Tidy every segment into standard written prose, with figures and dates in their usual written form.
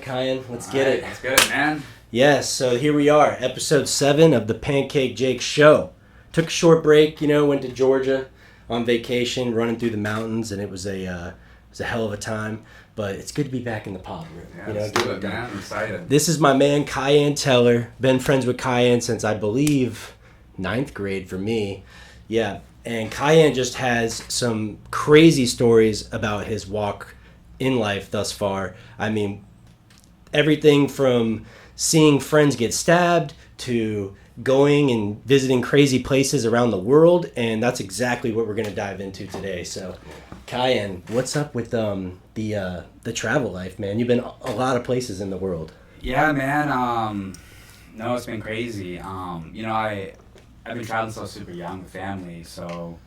Kyan? Let's get it. Let's get it, man. Yes, so here we are, episode 7 of the Pancake Jake Show. Took a short break, went to Georgia on vacation, running through the mountains, and it was a hell of a time. But it's good to be back in the pod room. Yeah, let's do it, man. I'm excited. This is my man, Kyan Teller. Been friends with Kyan since, I believe, 9th grade for me. Yeah, and Kyan just has some crazy stories about his walk in life thus far. I mean, everything from seeing friends get stabbed to going and visiting crazy places around the world, and that's exactly what we're going to dive into today. So, Kyan, what's up with the travel life, man? You've been a lot of places in the world. Yeah, man. No, it's been crazy. I've been traveling so super young with family, so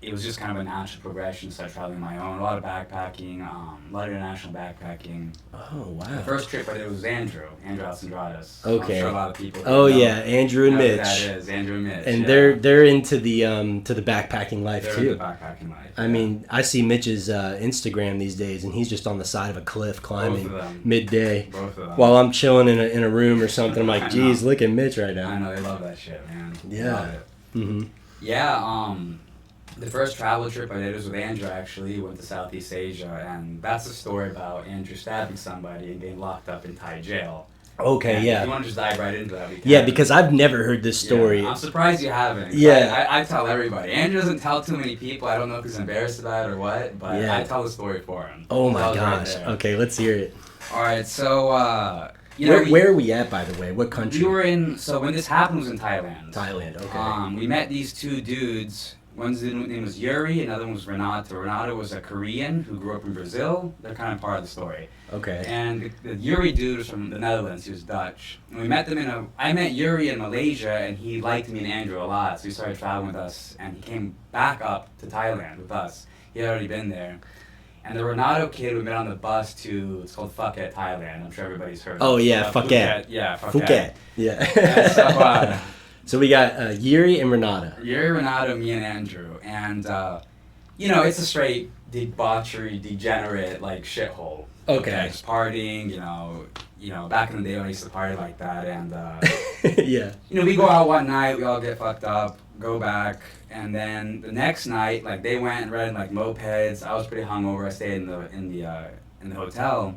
it was just kind of a natural progression to start traveling on my own. A lot of backpacking, a lot of international backpacking. Oh, wow. The first trip I did was Andrew Alcendradas. Okay. I'm sure a lot of people yeah, Andrew and Mitch. That is Andrew and Mitch. And they're into the backpacking life they're too. Into backpacking life. I mean, I see Mitch's Instagram these days, and he's just on the side of a cliff climbing midday. Both of them. While I'm chilling in a room or something. I'm like, geez, look at Mitch right now. I know, they love that shit, man. Yeah. Love it. Mm-hmm. Yeah, the first travel trip I did was with Andrew, actually. We went to Southeast Asia, and that's a story about Andrew stabbing somebody and getting locked up in Thai jail. Okay, and yeah. If you want to just dive right into that, we can. Yeah, because I've never heard this story. Yeah, I'm surprised you haven't. Yeah. I tell everybody. Andrew doesn't tell too many people. I don't know if he's embarrassed about it or what, but yeah. I tell the story for him. Oh my gosh. Right, okay, let's hear it. All right, so... where are we at, by the way? What country? We were in... So when this happened was in Thailand. Thailand, okay. We met these two dudes. One's name was Yuri, another one was Renato. Renato was a Korean who grew up in Brazil. They're kind of part of the story. Okay. And the Yuri dude was from the Netherlands. He was Dutch. And we met them I met Yuri in Malaysia, and he liked me and Andrew a lot. So he started traveling with us, and he came back up to Thailand with us. He had already been there. And the Renato kid we met on the bus to, it's called Phuket, Thailand. I'm sure everybody's heard of it. Oh, yeah, Phuket. Yeah, Phuket. Phuket. Yeah. So we got Yuri and Renata. Yuri, Renato, me, and Andrew. And, it's a straight debauchery, degenerate, shithole. Okay. Just partying, back in the day when I used to party like that. And, yeah. We go out one night, we all get fucked up, go back. And then the next night, they went and rented, mopeds. I was pretty hungover. I stayed in the hotel.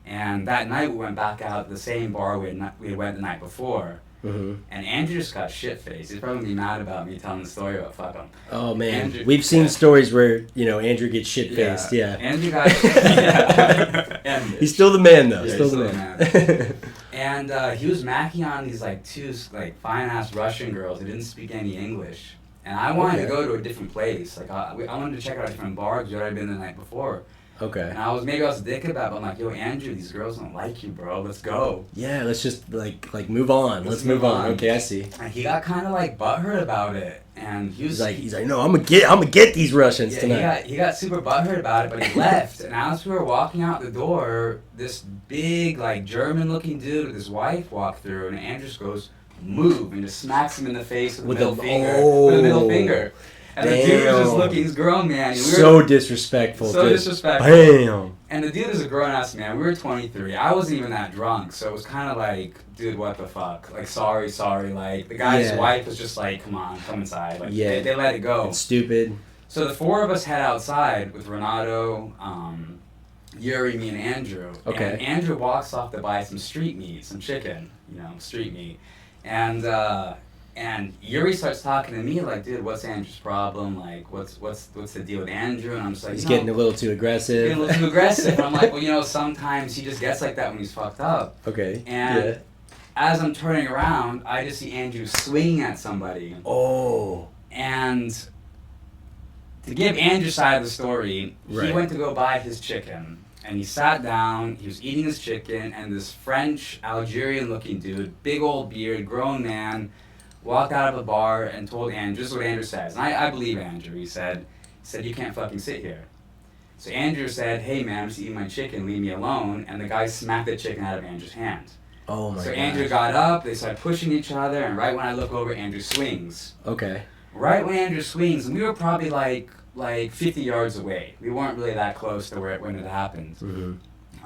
And that night we went back out to the same bar we went the night before. Mm-hmm. And Andrew just got shit-faced. He's probably gonna be mad about me telling the story, but fuck him. Oh, man. We've seen stories where, Andrew gets shit-faced, yeah. Andrew got yeah. He's still the man, though. Yeah, still the man. And he was macking on these, two, fine-ass Russian girls who didn't speak any English. And I wanted to go to a different place. I wanted to check out a different bar because we had already been the night before. Okay. And I was a dick about it, but I'm like, yo, Andrew, these girls don't like you, bro. Let's go. Yeah, let's just, move on. Let's move on. Okay, I see. And he got kind of, butthurt about it. And he's like, no, I'm gonna get these Russians tonight. He got super butthurt about it, but he left. And as we were walking out the door, this big, German-looking dude with his wife walked through, and Andrew just goes, move, and just smacks him in the face with the middle finger. And the dude was just looking, he's grown, man. So disrespectful. Disrespectful. Bam. And the dude is a grown-ass man. We were 23. I wasn't even that drunk, so it was kind of dude, what the fuck? Sorry. The guy's wife was just come on, come inside. They let it go. It's stupid. So the four of us head outside with Renato, Yuri, me, and Andrew. Okay. And Andrew walks off to buy some street meat, some chicken, street meat. And Yuri starts talking to me dude, what's Andrew's problem? What's the deal with Andrew? And I'm just he's getting a little too aggressive. And I'm like, well, sometimes he just gets like that when he's fucked up. Okay. And as I'm turning around, I just see Andrew swinging at somebody. Oh. And to give Andrew's side of the story, right. He went to go buy his chicken. And he sat down, he was eating his chicken, and this French, Algerian-looking dude, big old beard, grown man, walked out of a bar and told Andrew, this is what Andrew says, and I believe Andrew, he said, you can't fucking sit here. So Andrew said, hey man, I'm just eating my chicken, leave me alone, and the guy smacked the chicken out of Andrew's hand. Oh my god. So Andrew got up, they started pushing each other, and right when I look over, Andrew swings. Okay. Right when Andrew swings, and we were probably like 50 yards away. We weren't really that close to when it happened. Mm-hmm.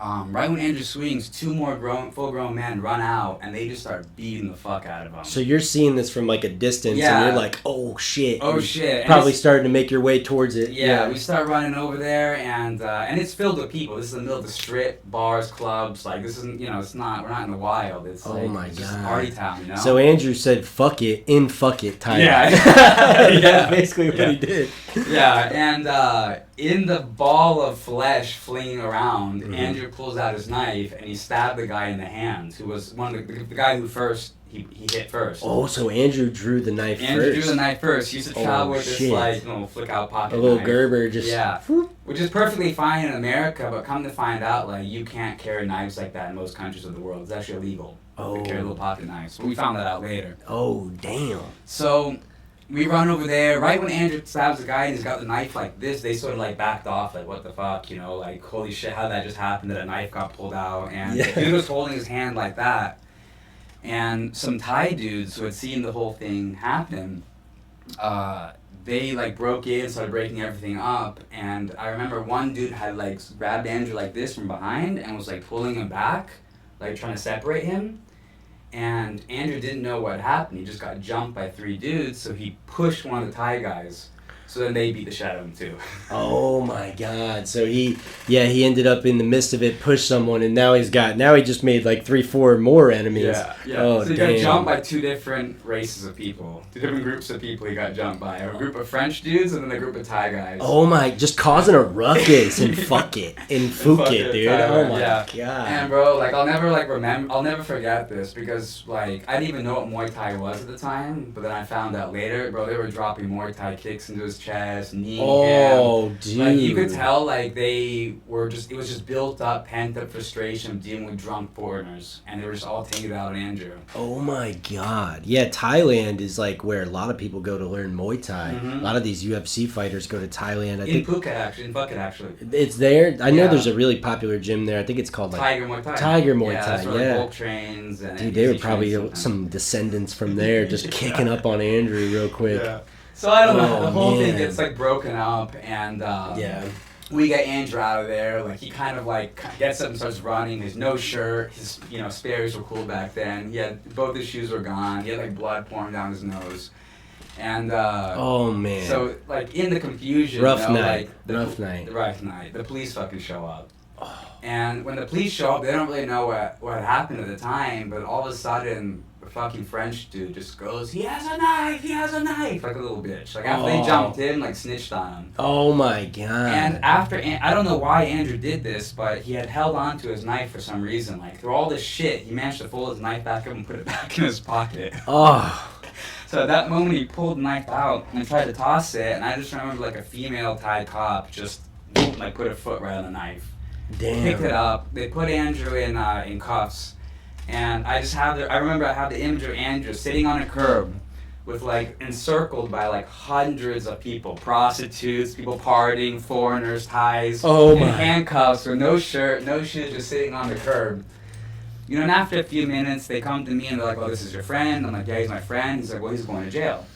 Right when Andrew swings, 2 more full-grown men run out, and they just start beating the fuck out of him. So you're seeing this from like a distance, and you're like, "Oh shit!" Oh shit! Probably starting to make your way towards it. Yeah, we start running over there, and it's filled with people. This is the middle of the strip, bars, clubs. Like this isn't, we're not in the wild. It's it's just a party town, So Andrew said, "Fuck it," in "fuck it" time. Yeah, That's basically what he did. Yeah, and in the ball of flesh flinging around, Andrew pulls out his knife and he stabbed the guy in the hand, who was one of the guy who first he hit first. Oh, so Andrew drew the knife first. Andrew drew the knife first. He used to travel with this flick out pocket a little knife. Gerber, just which is perfectly fine in America, but come to find out, like you can't carry knives like that in most countries of the world. It's actually illegal to carry little pocket knives. But we found that out later. Oh damn. So we run over there, right when Andrew stabs the guy and he's got the knife like this, they sort of like backed off, like what the fuck, like holy shit, how did that just happen that a knife got pulled out? And the dude was holding his hand like that. And some Thai dudes who had seen the whole thing happen, they like broke in, started breaking everything up. And I remember one dude had like grabbed Andrew like this from behind and was like pulling him back, like trying to separate him. And Andrew didn't know what happened. He just got jumped by 3 dudes, so he pushed one of the Thai guys. So then they beat the shit out of him too. Oh my god. So he ended up in the midst of it, pushed someone, and now he just made like 3-4 more enemies. Yeah. Oh, so he got jumped by 2 different races of people. 2 different groups of people he got jumped by. A group of French dudes and then a group of Thai guys. Oh my, just causing a ruckus and fuck it. And fuck it, dude. Oh my god. And bro, like I'll never forget this because like I didn't even know what Muay Thai was at the time, but then I found out later, bro, they were dropping Muay Thai kicks into his chest, knee, dude. Like you could tell like it was just built up, pent up frustration of dealing with drunk foreigners, and they were just all taking it out on Andrew. Oh my god. Yeah, Thailand is like where a lot of people go to learn Muay Thai. A lot of these UFC fighters go to Thailand. In Phuket actually. It's there. I know there's a really popular gym there. I think it's called like Tiger Muay Thai. Tiger Muay Thai. That's where Bulk trains and dude, they were probably some descendants from there just kicking up on Andrew real quick. Yeah. So I don't know, the whole thing gets like broken up, and we get Andrew out of there. Like he kind of like gets up and starts running. There's no shirt. His spares were cool back then. He had both his shoes were gone. He had like blood pouring down his nose, and oh man. So like in the confusion, rough night. The police fucking show up. And when the police show up, they don't really know what happened at the time, but all of a sudden, the fucking French dude just goes, he has a knife, like a little bitch. Like after they jumped in, like snitched on him. Oh my god. And after, I don't know why Andrew did this, but he had held on to his knife for some reason. Like through all this shit, he managed to fold his knife back up and put it back in his pocket. Oh. So at that moment, he pulled the knife out and tried to toss it, and I just remember like a female Thai cop just like put a foot right on the knife. Damn. Picked it up. They put Andrew in cuffs, and I remember I have the image of Andrew sitting on a curb, with like encircled by like hundreds of people, prostitutes, people partying, foreigners, Thais, in handcuffs with no shirt, no shoes, just sitting on the curb. And after a few minutes, they come to me and they're like, "Oh, this is your friend." I'm like, "Yeah, he's my friend." He's like, "Well, he's going to jail.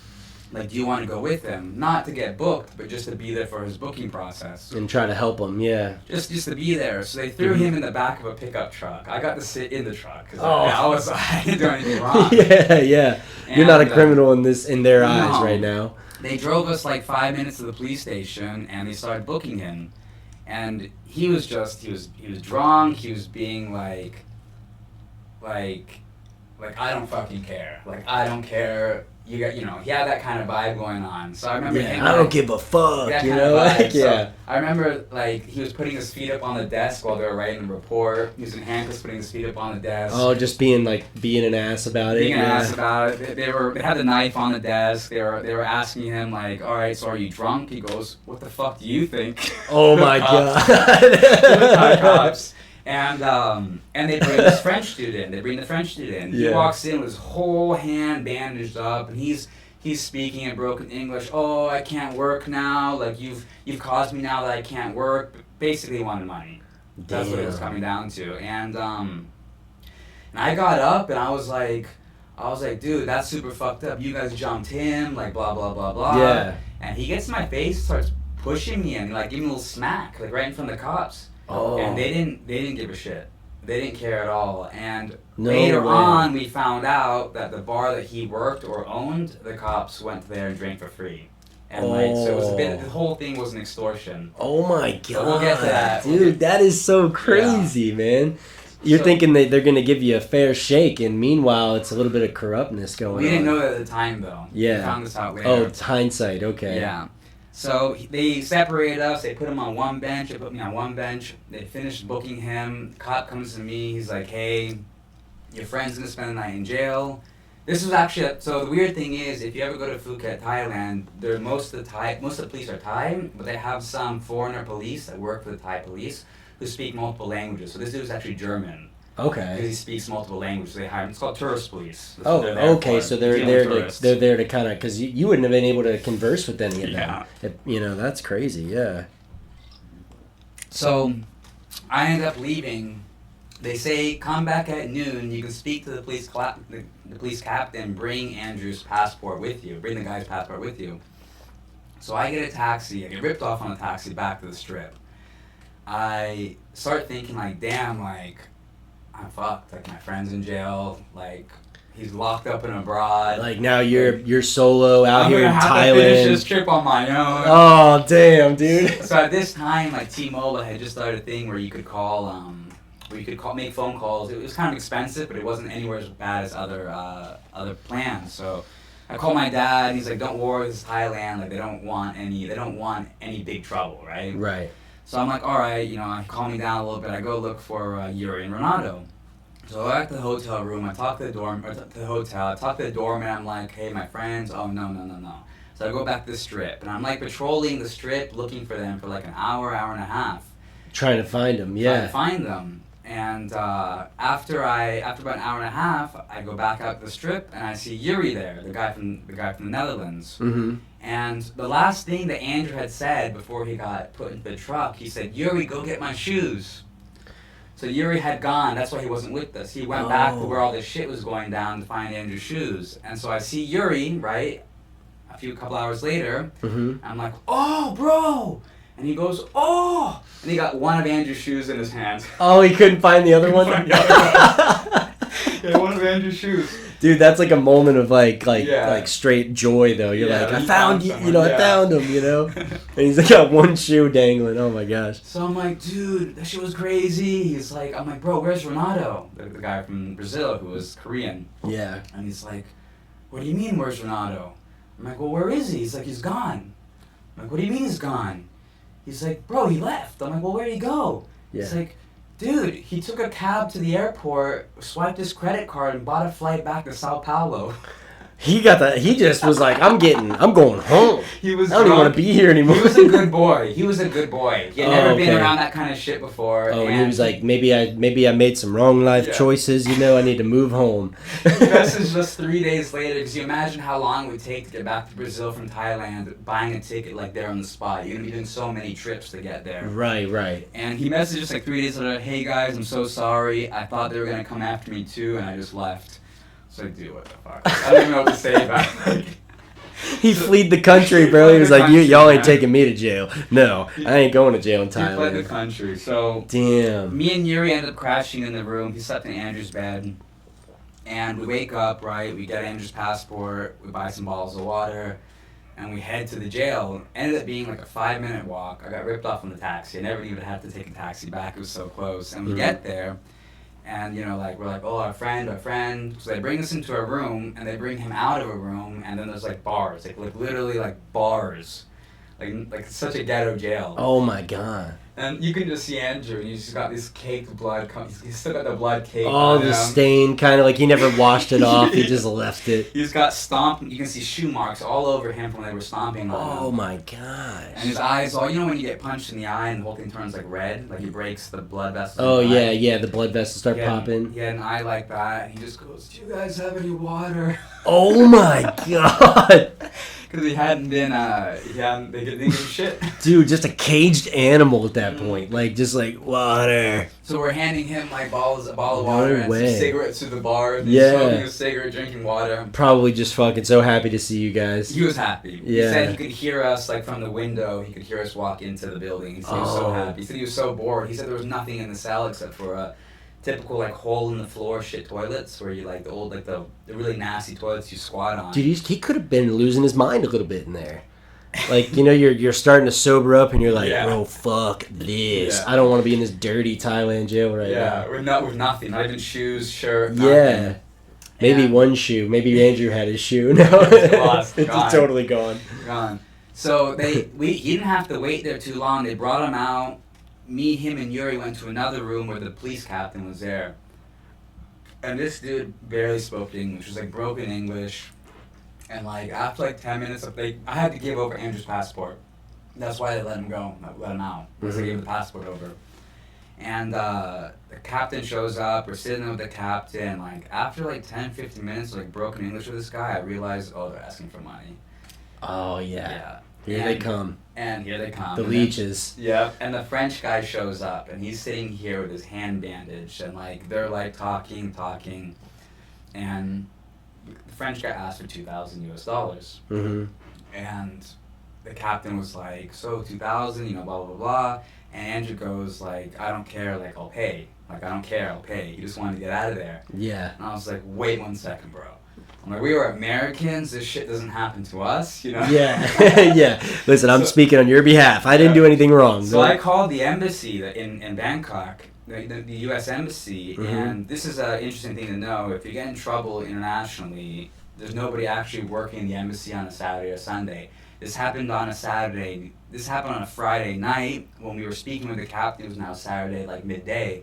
Like, do you want to go with him? Not to get booked, but just to be there for his booking process." And try to help him, yeah. Just to be there. So they threw him in the back of a pickup truck. I got to sit in the truck because I didn't do anything wrong. Yeah. And you're not a criminal in their eyes right now. They drove us like 5 minutes to the police station, and they started booking him. And he was drunk. He was being like I don't fucking care. Like, I don't care. He had that kind of vibe going on. So I remember him, I don't give a fuck, So I remember, like, he was putting his feet up on the desk while they were writing the report. He was in handcuffs, putting his feet up on the desk. Oh, just being an ass about it. Being an ass about it. They had the knife on the desk. They were asking him, like, "All right, so are you drunk?" He goes, "What the fuck do you think?" Oh my god. Cops. And they bring this French dude in. He walks in with his whole hand bandaged up, and he's speaking in broken English. "Oh, I can't work now. Like you've caused me now that I can't work." Basically, he wanted money. That's what it was coming down to. And I got up and I was like, "Dude, that's super fucked up. You guys jumped him, like blah blah blah blah." Yeah. And he gets in my face, starts pushing me and like giving me a little smack, like right in front of the cops. Oh. And they didn't give a shit. They didn't care at all. And No later way. on, we found out that the bar that he worked or owned, the cops went there and drank for free. And so it was a bit. The whole thing was an extortion. Oh my god. So we'll get to that. Dude, that is so crazy, man. You're thinking that they're going to give you a fair shake, and meanwhile, it's a little bit of corruptness going on. We didn't know that at the time, though. Yeah. We found this out later. Oh, it's hindsight. Okay. Yeah. So they separated us. They put him on one bench. They put me on one bench. They finished booking him. Cop comes to me. He's like, "Hey, your friend's gonna spend the night in jail." This was actually so. The weird thing is, if you ever go to Phuket, Thailand, most of the police are Thai, but they have some foreigner police that work for the Thai police who speak multiple languages. So this dude is actually German. Okay. Because he speaks multiple languages. They hire him. It's called tourist police. That's Oh, what they're there okay. for. So they're Dealing there. with tourists. They're there to kind of because you wouldn't have been able to converse with any of Yeah. them. You know, that's crazy. Yeah. So I ended up leaving. They say come back at noon. You can speak to the police the police captain. Bring Andrew's passport with you. Bring the guy's passport with you. So I get a taxi. I get ripped off on a taxi back to the Strip. I start thinking like, damn, like I'm fucked. Like my friend's in jail. Like he's locked up and abroad. Like now you're solo out here in I'm gonna have to finish this Thailand. trip on my own. Oh damn, dude. So at this time, like T-Mobile had just started a thing where you could call, make phone calls. It was kind of expensive, but it wasn't anywhere as bad as other plans. So I called my dad, and he's like, "Don't worry, this is Thailand. Like they don't want any big trouble, right?" Right. So I'm like, "All right, calm me down a little bit." I go look for Yuri and Renato. So I got to the hotel room. I talk to the hotel. I talk to the doorman. I'm like, "Hey, my friends." "Oh, no." So I go back to the Strip, and I'm like patrolling the Strip, looking for them for like an hour and a half. Trying to find them. Trying Yeah. to find them. And after about an hour and a half, I go back out to the Strip, and I see Yuri there, the guy from the Netherlands. Mm-hmm. And the last thing that Andrew had said before he got put into the truck, he said, "Yuri, go get my shoes." So Yuri had gone. That's why he wasn't with us. He went back to where all this shit was going down to find Andrew's shoes. And so I see Yuri, right, a couple hours later. Mm-hmm. I'm like, "Oh, bro." And he goes, "Oh!" And he got one of Andrew's shoes in his hand. Oh, he couldn't find the other one? Yeah, one of Andrew's shoes. Dude, that's like a moment of like Yeah. straight joy though. You're Yeah, like, I he found found you, someone, I yeah. found him, And he's like got one shoe dangling. Oh my gosh. So I'm like, "Dude, that shit was crazy." I'm like, "Bro, where's Renato?" The guy from Brazil who was Korean. Yeah. And he's like, "What do you mean, where's Renato?" I'm like, "Well, where is he?" He's like, "He's gone." I'm like, "What do you mean he's gone?" He's like, "Bro, he left." I'm like, "Well, where'd he go?" Yeah. He's like, "Dude, he took a cab to the airport, swiped his credit card, and bought a flight back to Sao Paulo." He just was like, I'm going home. He was I don't even want to be here anymore. He was a good boy. He had never been okay. around that kind of shit before. Oh, and he was like, maybe I made some wrong life choices, I need to move home. He messaged us 3 days later, because you imagine how long it would take to get back to Brazil from Thailand, buying a ticket like there on the spot. You're going to be doing so many trips to get there. Right. And he messaged us like 3 days later, "Hey guys, I'm so sorry. I thought they were going to come after me too, and I just left." So like, dude, what the fuck? I don't even know what to say about it. He fled the country, bro. He was like, y'all ain't taking me to jail. No, I ain't going to jail in He fled the Thailand. country. So Damn. me and Yuri ended up crashing in the room. He slept in Andrew's bed. And we wake up, right? We get Andrew's passport. We buy some bottles of water. And we head to the jail. Ended up being like a 5-minute walk. I got ripped off from the taxi. I never even had to take a taxi back. It was so close. And we get there. And, we're like, "Oh, our friend. So they bring us into a room, and they bring him out of a room, and then there's, like, bars. Like literally, like, bars. Like such a ghetto jail. Oh my god. And you can just see Andrew, and he's just got this caked blood. He's still got the blood cake Oh, on the him. stain, kind of like he never washed it off. He just left it. He's got stomped. You can see shoe marks all over him from when they were stomping on him. Oh my gosh. And his eyes, when you get punched in the eye and the whole thing turns like red, like he breaks the blood vessels. Oh in the eye. yeah, the blood vessels start popping. He had an eye like that. And he just goes, "Do you guys have any water?" Oh my god. Because he hadn't been, they didn't give a shit. Dude, just a caged animal at that point. Like, just like, water. So we're handing him like a bottle of water and way. some cigarettes to the bar. And Yeah. He's smoking a cigarette, drinking water. Probably just fucking so happy to see you guys. He was happy. Yeah. He said he could hear us like from the window. He could hear us walk into the building. He said he was so happy. He said he was so bored. He said there was nothing in the cell except for a typical like hole in the floor shit toilets where you like the old like the really nasty toilets you squat on. Dude, he could have been losing his mind a little bit in there. Like, you know, you're starting to sober up and you're like, bro, fuck this. Yeah. I don't want to be in this dirty Thailand jail right now. Yeah, with nothing, not even shoes, shirt. Yeah. Nothing. Maybe one shoe. Maybe Andrew had his shoe. No, Lost, it's gone. totally gone. Gone. So he didn't have to wait there too long. They brought him out. Me, him, and Yuri went to another room where the police captain was there. And this dude barely spoke English. It was like broken English. And like after like 10 minutes, I had to give over Andrew's passport. That's why they let him go, let him out. Because they gave the passport over. And the captain shows up. We're sitting there with the captain. Like after like 10, 15 minutes of like broken English with this guy, I realized, oh, they're asking for money. Oh, yeah. Here And they come. And here they come. The leeches. Yep. And the French guy shows up, and he's sitting here with his hand bandaged, and like they're like talking, and the French guy asked for $2,000 US. Mm-hmm. And the captain was like, so 2,000, you know, blah blah blah. And Andrew goes like, I don't care, like I'll pay. Like I don't care, I'll pay. He just wanted to get out of there. Yeah. And I was like, wait 1 second, bro. I'm like, we are Americans. This shit doesn't happen to us, you know? Yeah. Yeah. Listen, I'm speaking on your behalf. I didn't do anything wrong. So I called the embassy in Bangkok, the U.S. Embassy, and this is an interesting thing to know. If you get in trouble internationally, there's nobody actually working in the embassy on a Saturday or Sunday. This happened on a Saturday. This happened on a Friday night when we were speaking with the captain. It was now Saturday, like midday.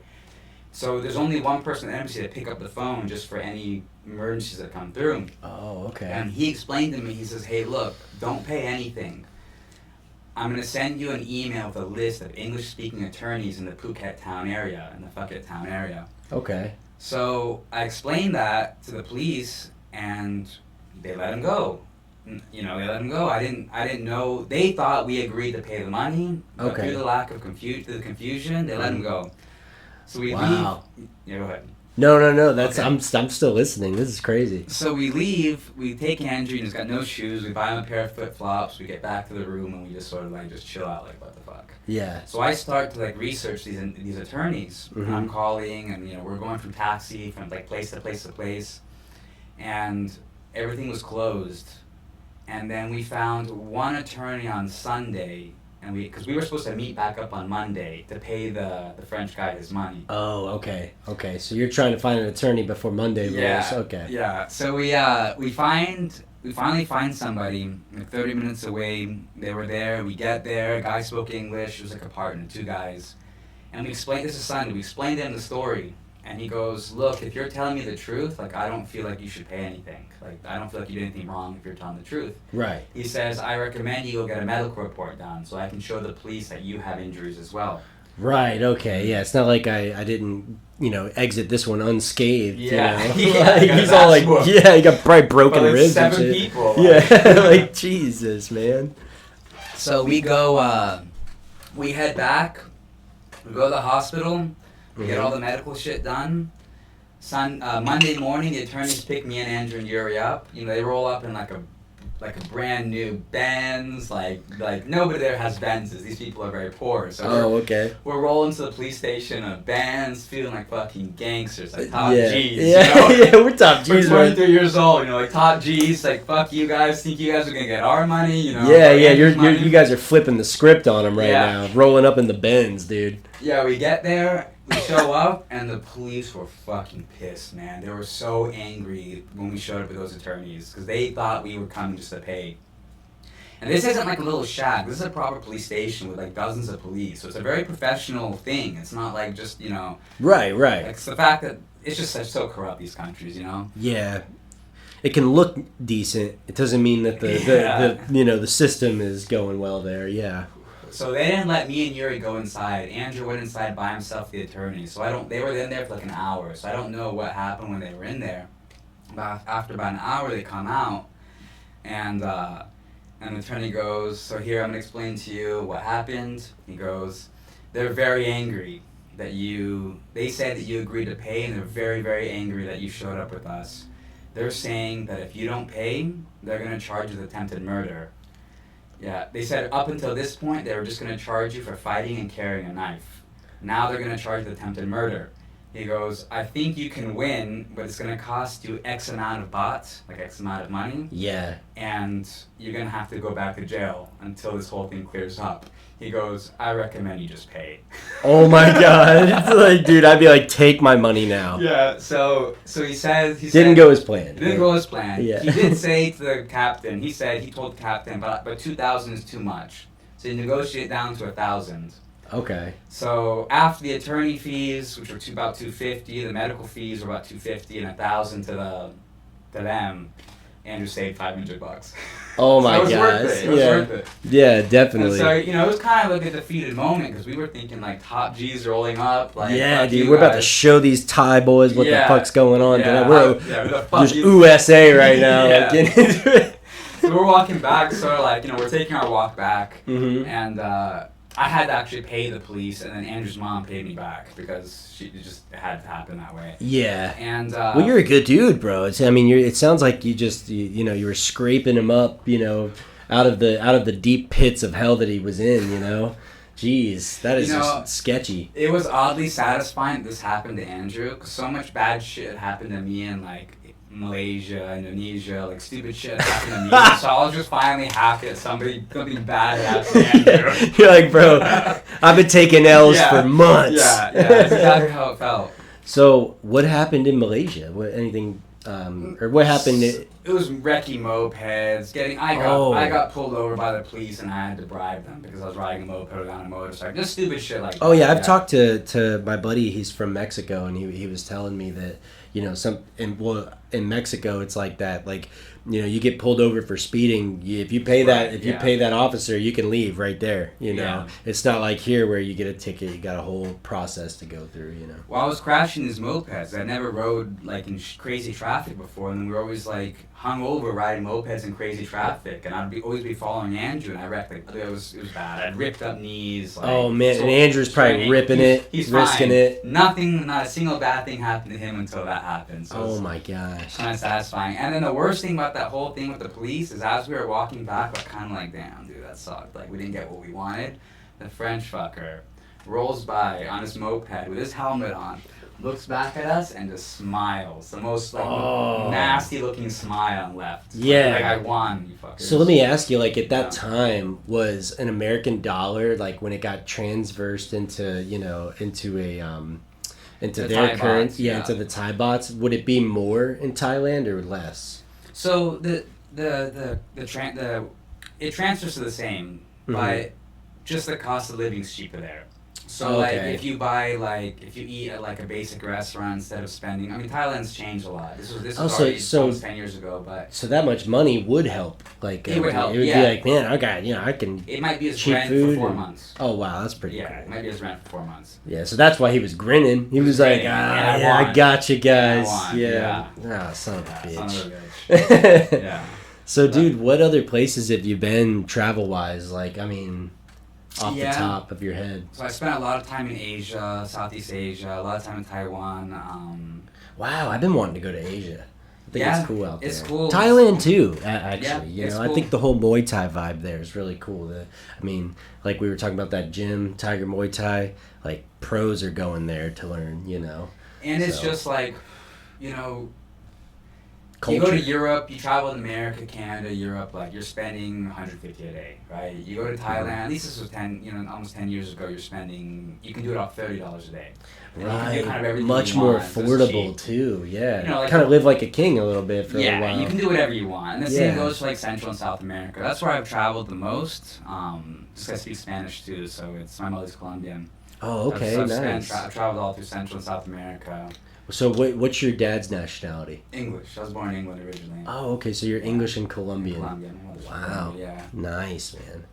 So there's only one person at the embassy to pick up the phone just for any emergencies that come through. Oh, okay. And he explained to me, he says, hey, look, don't pay anything. I'm going to send you an email with a list of English-speaking attorneys in the Phuket town area, in the Phuket town area. Okay. So I explained that to the police, and they let him go. You know, they let him go. I didn't know. They thought we agreed to pay the money, but through the lack of confusion, they let him go. So we leave. Yeah, go ahead. No. That's okay. I'm still listening. This is crazy. So we leave. We take Andrew, and he's got no shoes. We buy him a pair of flip flops. We get back to the room, and we just sort of like just chill out, like what the fuck. Yeah. So I start to like research these attorneys. Mm-hmm. I'm calling, and you know we're going from taxi from like place to place to place, and everything was closed. And then we found one attorney on Sunday. And because we were supposed to meet back up on Monday to pay the French guy his money. Oh, okay. So you're trying to find an attorney before Monday rolls. Okay. Yeah. So we finally find somebody like 30 minutes away. They were there. We get there. A guy spoke English. It was like a partner, two guys. And we explained, this is Sunday. We explained to him the story. And he goes, look, if you're telling me the truth, like I don't feel like you should pay anything. Like I don't feel like you did anything wrong if you're telling the truth. Right. He says, I recommend you go get a medical report done so I can show the police that you have injuries as well. Right, okay. Yeah, it's not like I didn't, exit this one unscathed. Yeah. You know? Like, he's all like, he got probably broken ribs and shit. 7 people. Yeah, like Jesus, man. So we go, we head back, we go to the hospital. We get all the medical shit done. Monday morning, the attorneys pick me and Andrew and Yuri up. You know, they roll up in like a brand new Benz. Like nobody there has Benzes. These people are very poor. So we're rolling to the police station in a Benz, feeling like fucking gangsters, like top G's. Yeah, you know? Yeah, we're top G's. We're 23 years old. You know, like top G's. Like fuck you guys. Think you guys are gonna get our money? You know? Yeah. You guys are flipping the script on them right now, rolling up in the Benz, dude. Yeah, we get there. We show up, and the police were fucking pissed, man. They were so angry when we showed up with those attorneys, because they thought we were coming just to pay. And this isn't like a little shack. This is a proper police station with like dozens of police. So it's a very professional thing. It's not like just, Right. It's the fact that it's just so corrupt, these countries, Yeah. It can look decent. It doesn't mean that the system is going well there. Yeah. So they didn't let me and Yuri go inside. Andrew went inside by himself, the attorney. So they were in there for like an hour. So I don't know what happened when they were in there. But after about an hour, they come out. And And the attorney goes, so here I'm going to explain to you what happened. He goes, they're very angry that they said that you agreed to pay, and they're very, very angry that you showed up with us. They're saying that if you don't pay, they're going to charge you with attempted murder. Yeah, they said up until this point, they were just going to charge you for fighting and carrying a knife. Now they're going to charge you with attempted murder. He goes, I think you can win, but it's going to cost you X amount of bahts, like X amount of money. Yeah. And you're going to have to go back to jail until this whole thing clears up. He goes, I recommend you just pay. Oh my God. It's like, dude, I'd be like, take my money now. Yeah, so he says... Didn't go as planned. Didn't go as planned. Yeah. He did say to the captain, he told the captain, but 2,000 is too much. So he negotiated down to 1,000. Okay. So after the attorney fees, which were about $250, the medical fees were about $250, and 1,000 to them, Andrew saved $500. Oh my gosh! gosh! It was worth it. Yeah, definitely. And so it was kind of like a defeated moment because we were thinking like top G's rolling up. Like, yeah, dude, we're about to show these Thai boys what the fuck's going on. Yeah, we're just USA right now. Yeah. Like, get into it. So we're walking back, so like we're taking our walk back, mm-hmm. and I had to actually pay the police, and then Andrew's mom paid me back because it just had to happen that way. Yeah. And well, you're a good dude, bro. It sounds like you were scraping him up, out of the deep pits of hell that he was in, Jeez, that is just sketchy. It was oddly satisfying that this happened to Andrew, because so much bad shit happened to me in like Malaysia, Indonesia, like stupid shit happened to me. So I was just finally happy that something bad happened to Andrew. You're like, bro, I've been taking L's for months. Yeah, that's exactly how it felt. So what happened in Malaysia? What happened? It was wrecking mopeds. I got pulled over by the police, and I had to bribe them because I was riding a moped on a motorcycle. Just stupid shit like that. Oh yeah, I've talked to my buddy. He's from Mexico, and he was telling me that in Mexico it's like that. Like, you get pulled over for speeding. If you pay that officer, you can leave right there. It's not like here where you get a ticket. You got a whole process to go through. Well, I was crashing these mopeds. I never rode like in crazy traffic before, and we were always like hung over riding mopeds in crazy traffic, and I'd always be following Andrew, and I wrecked it was bad. I'd ripped up knees. Like, oh man, and Andrew's probably ripping he's risking fine. it. Not a single bad thing happened to him until that happened. So oh my gosh. Kind of satisfying. And then the worst thing about that whole thing with the police is as we were walking back, we're kind of like, damn, dude, that sucked. Like, we didn't get what we wanted. The French fucker rolls by on his moped with his helmet on, looks back at us, and just smiles. The most, nasty-looking smile and left. Yeah. Like, I won, you fuckers. So let me ask you, like, at that time, was an American dollar, like, when it got transversed into their currency, into the Thai bahts, would it be more in Thailand or less? So it transfers to the same, mm-hmm. but just the cost of living is cheaper there. So if you eat at like a basic restaurant instead of spending, Thailand's changed a lot. This was almost 10 years ago, but so that much money would help. Like it would help. It would be like, man, I can. It might be as rent for 4 months. Oh wow, that's pretty. Yeah, cool. it might be as rent for 4 months. Yeah, so that's why he was grinning. He was like, I got you guys. Yeah. Ah, son of a bitch. Son of a bitch. Yeah. So, dude, what other places have you been travel-wise? Like, off the top of your head. So I spent a lot of time in Asia, Southeast Asia, a lot of time in Taiwan. Wow, I've been wanting to go to Asia. I think it's cool out there. It's cool. Thailand too, actually. Yeah, I think the whole Muay Thai vibe there is really cool. Like we were talking about that gym, Tiger Muay Thai. Like pros are going there to learn. And it's just like, Culture. You go to Europe, you travel in America, Canada, Europe, like you're spending $150 a day, right? You go to Thailand, at least this was almost 10 years ago, you can do it off $30 a day. And right. You can do kind of everything much you more want, affordable too, yeah. Like kind of live like a king a little bit for a while. Yeah, you can do whatever you want. And the same goes for like Central and South America. That's where I've traveled the most. Just I speak Spanish too, so my mother's Colombian. Oh, okay, nice. I've traveled all through Central and South America. So what's your dad's nationality? English. I was born in England originally. Oh, okay. So you're English and Colombian. Colombian. Wow. Yeah. Nice, man.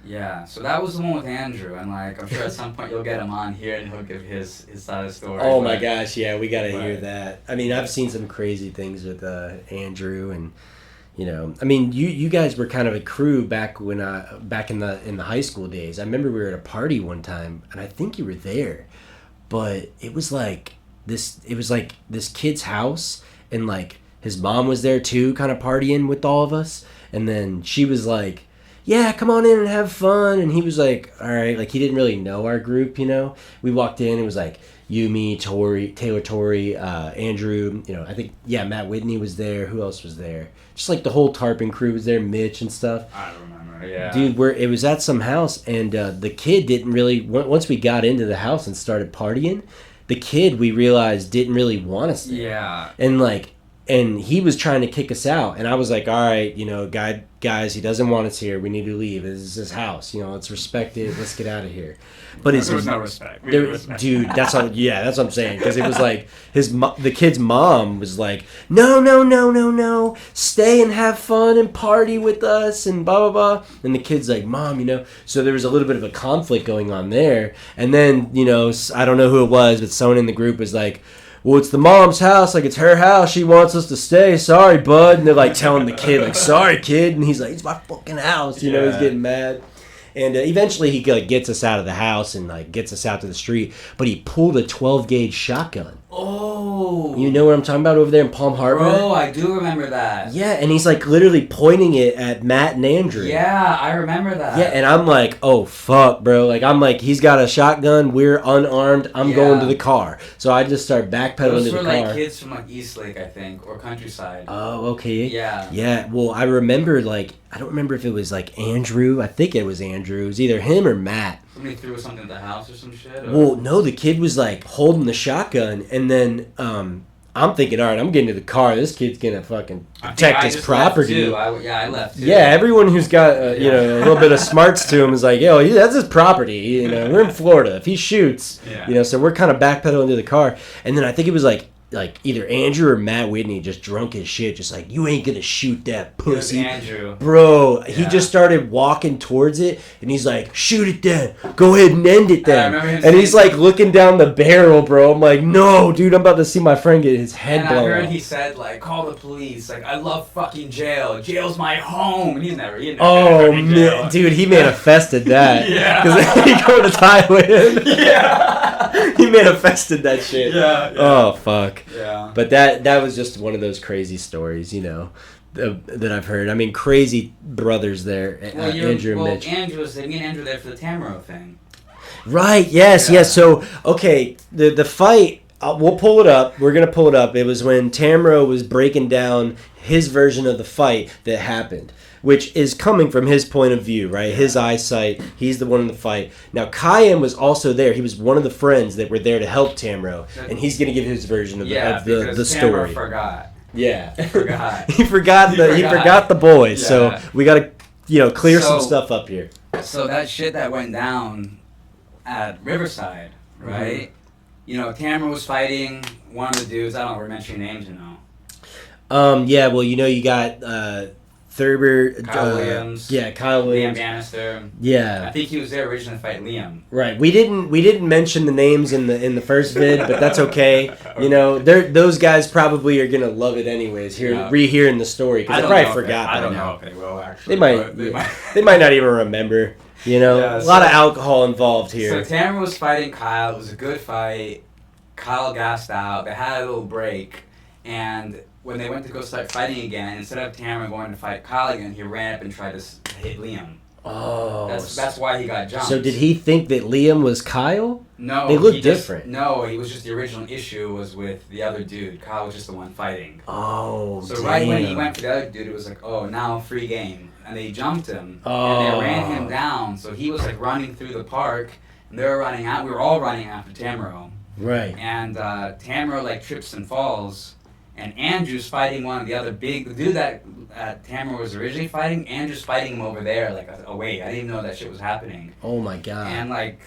Yeah. So that was the one with Andrew, and like I'm sure at some point you'll get him on here and he'll give his side of the story. Oh my gosh, yeah, we gotta hear that. I've seen some crazy things with Andrew, and You know, I mean, you guys were kind of a crew back in the high school days. I remember we were at a party one time, and I think you were there, but it was like this kid's house, and like his mom was there too, kind of partying with all of us, and then she was like, yeah, come on in and have fun, and he was like, all right, like he didn't really know our group, you know. We walked in, it was like you, me, Taylor Torrey, Andrew, you know, I think, yeah, Matt Whitney was there. Who else was there? Just like the whole Tarpon crew was there, Mitch and stuff. I remember, yeah. Dude, it was at some house, and the kid didn't really, once we got into the house and started partying, the kid, we realized, didn't really want us there. Yeah. And he was trying to kick us out, and I was like, all right, you know, guys, he doesn't want us here. We need to leave. This is his house. You know, let's respect it. Let's get out of here. But there was no respect. Dude, that's what I'm saying. Because it was like the kid's mom was like, no, stay and have fun and party with us and blah, blah, blah. And the kid's like, Mom, you know. So there was a little bit of a conflict going on there. And then, you know, I don't know who it was, but someone in the group was like, well, it's the mom's house. Like, it's her house. She wants us to stay. Sorry, bud. And they're, like, telling the kid, like, sorry, kid. And he's like, it's my fucking house. You know, he's getting mad. And eventually he, like, gets us out of the house and, like, gets us out to the street. But he pulled a 12-gauge shotgun. Oh. You know what I'm talking about over there in Palm Harbor? Bro, I do remember that. Yeah, and he's, like, literally pointing it at Matt and Andrew. Yeah, I remember that. Yeah, and I'm like, oh, fuck, bro. Like, I'm like, he's got a shotgun. We're unarmed. I'm going to the car. So I just start backpedaling to the car. Those were, like, kids from, like, Eastlake, I think, or Countryside. Oh, okay. Yeah. Yeah, well, I remember, like, I don't remember if it was, like, Andrew. I think it was Andrew. It was either him or Matt. Somebody threw something at the house or some shit? Or? Well, no, the kid was, like, holding the shotgun, and then I'm thinking, all right, I'm getting to the car. This kid's going to fucking protect his property. I left, too. Yeah, everyone who's got, you know, a little bit of smarts to him is like, yo, that's his property. You know, we're in Florida. If he shoots, you know, so we're kind of backpedaling to the car. And then I think it was, like either Andrew or Matt Whitney just drunk as shit, just like, you ain't gonna shoot that pussy. It was Andrew. Bro, he just started walking towards it, and he's like, shoot it then. Go ahead and end it then. And he's like looking down the barrel, bro. I'm like, no, dude, I'm about to see my friend get his head blown off. I heard he said, like, call the police. Like, I love fucking jail. Jail's my home. And he's never oh, man, dude, he manifested that. Yeah. Because he go to Thailand. Yeah. He manifested that shit. Yeah. Oh, fuck. Yeah. But that was just one of those crazy stories, you know, that I've heard. I mean, crazy brothers there, Andrew and Mitch. Me and Andrew there for the Tamaro thing. Right, yes. So, okay, the fight, we'll pull it up. We're going to pull it up. It was when Tamaro was breaking down his version of the fight that happened, which is coming from his point of view, right? His eyesight. He's the one in the fight. Now, Kyan was also there. He was one of the friends that were there to help Tamaro, and he's going to give his version of the story. Tamaro forgot. Yeah. He forgot. he forgot the boys. Yeah. So we got to, you know, clear some stuff up here. So that shit that went down at Riverside, right? Mm-hmm. You know, Tamaro was fighting one of the dudes. I don't know if we're mentioning names, you know. Yeah, well, you know, you got Thurber, Kyle Williams. Yeah, Kyle Williams. Liam Bannister. Yeah. I think he was there originally to fight Liam. Right. We didn't mention the names in the first vid, but that's okay. You know, those guys probably are gonna love it anyways. Rehearing the story because they probably forgot. I don't know if they will actually. They might not even remember. You know, a lot of alcohol involved here. So Tamara was fighting Kyle. It was a good fight. Kyle gassed out. They had a little break, and when they went to go start fighting again, instead of Tamara going to fight Kyle again, he ran up and tried to hit Liam. Oh. That's why he got jumped. So did he think that Liam was Kyle? No. They look different. He was just the original issue was with the other dude. Kyle was just the one fighting. Oh, so right when he went for the other dude, it was like, oh, now free game. And they jumped him. Oh. And they ran him down. So he was like running through the park. And they were running out. We were all running after Tamaro. Right. And Tamaro like trips and falls. And Andrew's fighting one of the other the dude that Tamara was originally fighting. Andrew's fighting him over there, like away. I didn't even know that shit was happening. Oh my god! And like,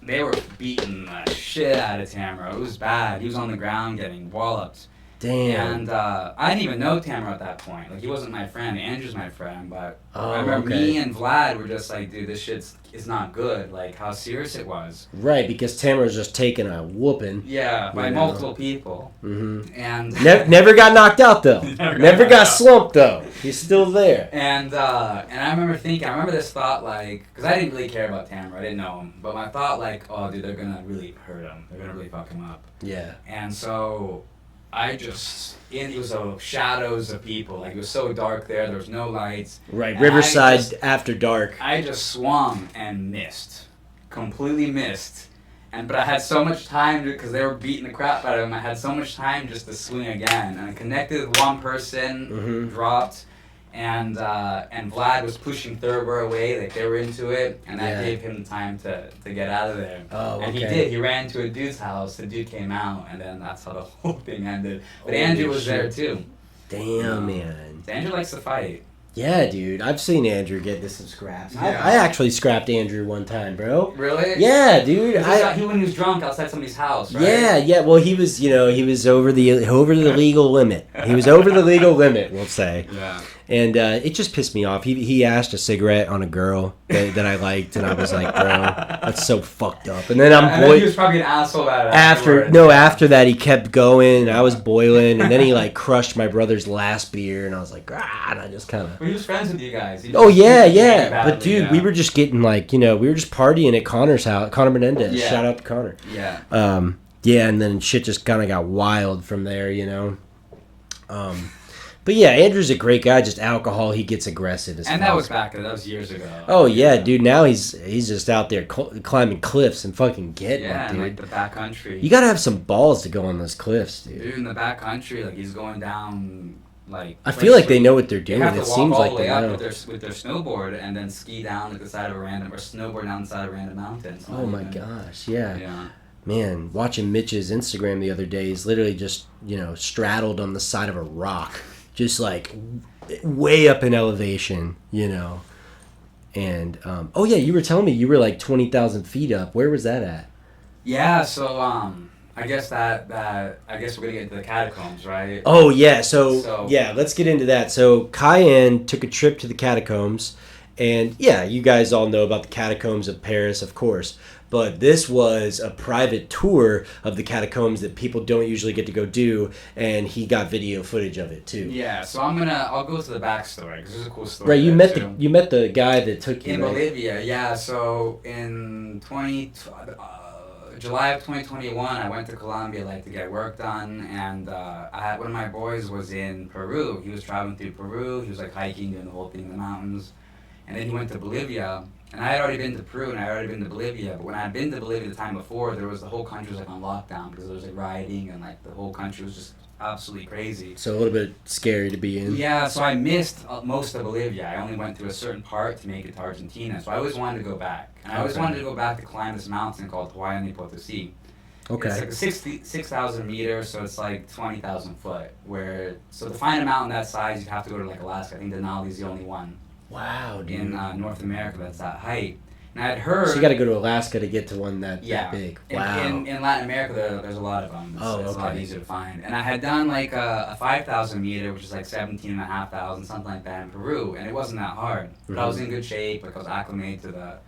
they were beating the shit out of Tamara. It was bad. He was on the ground getting walloped. Damn. And I didn't even know Tamara at that point. Like, he wasn't my friend. Andrew's my friend. But I remember me and Vlad were just like, dude, this shit's is not good. Like, how serious it was. Right, because Tamara's just taking a whooping. Yeah, by multiple people. Mm-hmm. And never got knocked out, though. never got slumped, though. He's still there. And I remember this thought, like, because I didn't really care about Tamara. I didn't know him. But my thought, like, oh, dude, they're going to really hurt him. They're going to really fuck him up. Yeah. And so it was the shadows of people. Like, it was so dark there was no lights. Right, Riverside after dark. I just swung and missed, completely missed. But I had so much time because they were beating the crap out of him. I had so much time just to swing again, and I connected with one person, dropped, and Vlad was pushing Thurber away, like they were into it, and that gave him time to get out of there. Oh, okay. And he did. He ran to a dude's house. The dude came out, and then that's how the whole thing ended. But Andrew was there too. Damn, man. Andrew likes to fight. Yeah, dude. I've seen Andrew get into some scraps. Yeah. I actually scrapped Andrew one time, bro. Really? Yeah, dude. When he was drunk outside somebody's house, right? Yeah. Well, he was over the legal limit. He was over the legal limit, we'll say. Yeah. And it just pissed me off. He asked a cigarette on a girl that I liked, and I was like, bro, that's so fucked up. And then he was probably an asshole after that he kept going. I was boiling, and then he like crushed my brother's last beer, and I was like, and I just kind of. Well, he was friends with you guys. Yeah. But dude, we were just getting like, we were just partying at Connor's house. Connor Menendez. Yeah. Shout out to Connor. Yeah. Yeah, and then shit just kind of got wild from there, But yeah, Andrew's a great guy. Just alcohol, he gets aggressive as fuck. And that was years ago. Oh yeah, dude. Now he's just out there climbing cliffs and fucking getting it, dude. Yeah, like the backcountry. You gotta have some balls to go on those cliffs, dude. Dude, in the backcountry, like he's going down, like. I feel like they know what they're doing. They have to it walk seems all like the they way up know. with their snowboard and then ski down at the side of a random, or snowboard down the side of a random mountain. Oh my gosh, yeah. Yeah. Man, watching Mitch's Instagram the other day, he's literally just straddled on the side of a rock. Just like way up in elevation, And oh yeah, you were telling me you were like 20,000 feet up. Where was that at? Yeah, so I guess we're gonna get into the catacombs, right? Oh yeah, so yeah, let's get into that. So Kyan took a trip to the catacombs, and yeah, you guys all know about the Catacombs of Paris, of course. But this was a private tour of the catacombs that people don't usually get to go do, and he got video footage of it too. Yeah, so I'll go to the backstory because there's a cool story. Right, you met the guy that took you in Bolivia. Yeah, so in July of 2021, I went to Colombia to get work done, and one of my boys was in Peru. He was traveling through Peru. He was hiking, doing the whole thing in the mountains, and then he went to Bolivia. And I had already been to Peru and I had already been to Bolivia, but when I had been to Bolivia the time before, the whole country was on lockdown because there was rioting and the whole country was just absolutely crazy. So a little bit scary to be in. Yeah, so I missed most of Bolivia. I only went through a certain part to make it to Argentina, so I always wanted to go back. And I always wanted to go back to climb this mountain called Kyan Ep7. Okay. It's like 6,000 meters, so it's like 20,000 foot. So to find a mountain that size, you have to go to Alaska. I think Denali's the only one. Wow, dude. In North America that's that height. And I had heard... So you got to go to Alaska to get to one that big. Wow. In Latin America, there's a lot of them. It's a lot easier to find. And I had done a 5,000 meter, which is 17,500, something like that in Peru, and it wasn't that hard. But I was in good shape, I was acclimated to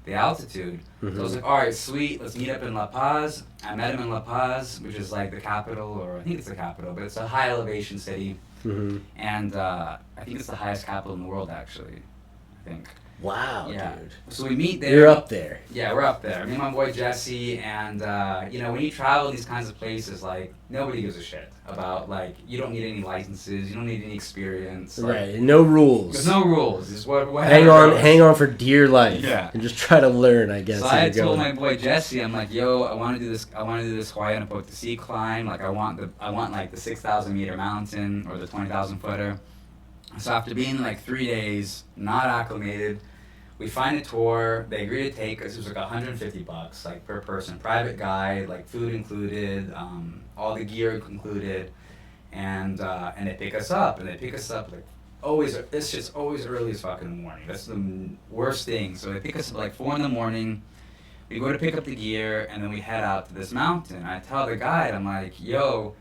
the altitude. So I was like, all right, sweet, let's meet up in La Paz. I met him in La Paz, which is the capital, or I think it's the capital, but it's a high elevation city. And I think it's the highest capital in the world, actually. I think. Wow, yeah. dude. So we meet there. You're up there. Yeah, we're up there. Me and my boy Jesse, and when you travel these kinds of places, nobody gives a shit about you don't need any licenses, you don't need any experience. Right. No rules. There's no rules. It's what hang on for dear life. Yeah. And just try to learn, I guess. So I told my boy Jesse, I'm like, yo, I want to do this Kyan Ep7 climb. I want the 6,000 meter mountain or the 20,000 footer. So after being 3 days, not acclimated, we find a tour. They agree to take us. It was $150 per person, private guide, food included, all the gear included, and they pick us up. And they pick us up always. It's just always early as fuck in the morning. That's the worst thing. So they pick us up 4 in the morning. We go to pick up the gear, and then we head out to this mountain. I tell the guide, I'm like, yo,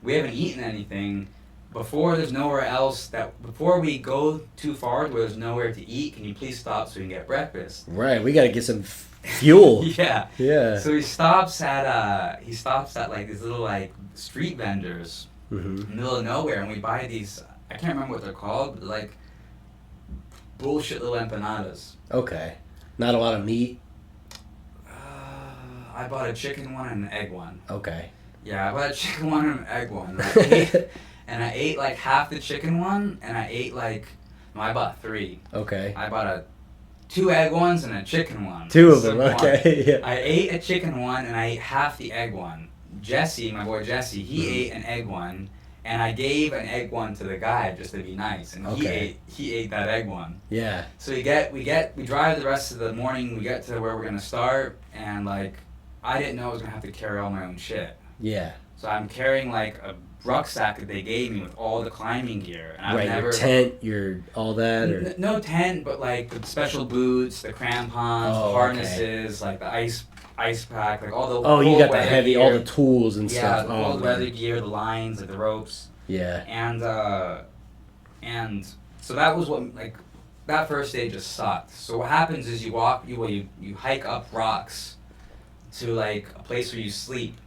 we haven't eaten anything. Before there's nowhere else before we go too far where there's nowhere to eat, can you please stop so we can get breakfast? Right, we got to get some fuel. Yeah. Yeah. So he stops at like these little like street vendors in the middle of nowhere, and we buy these, I can't remember what they're called, but like bullshit little empanadas. Okay. Not a lot of meat. I bought a chicken one and an egg one. Okay. Yeah, I bought a chicken one and an egg one. And I ate like half the chicken one, and I ate like, no, I bought 3. Okay. I bought 2 egg ones and a chicken one. 2 of them, okay. Yeah. I ate a chicken one and I ate half the egg one. Jesse, my boy Jesse, he ate an egg one, and I gave an egg one to the guy just to be nice, and he ate that egg one. Yeah. So we drive the rest of the morning, we get to where we're gonna start, and like, I didn't know I was gonna have to carry all my own shit. Yeah. So I'm carrying like a rucksack that they gave me with all the climbing gear. And I've never, your tent, your all that, or no tent, but like the special boots, the crampons, harnesses, like the ice pack, like all the you got the heavy gear. All the tools and stuff. All the weather gear, the lines, like the ropes. Yeah. And so that was what, like, that first day just sucked. So what happens is you hike up rocks to like a place where you sleep,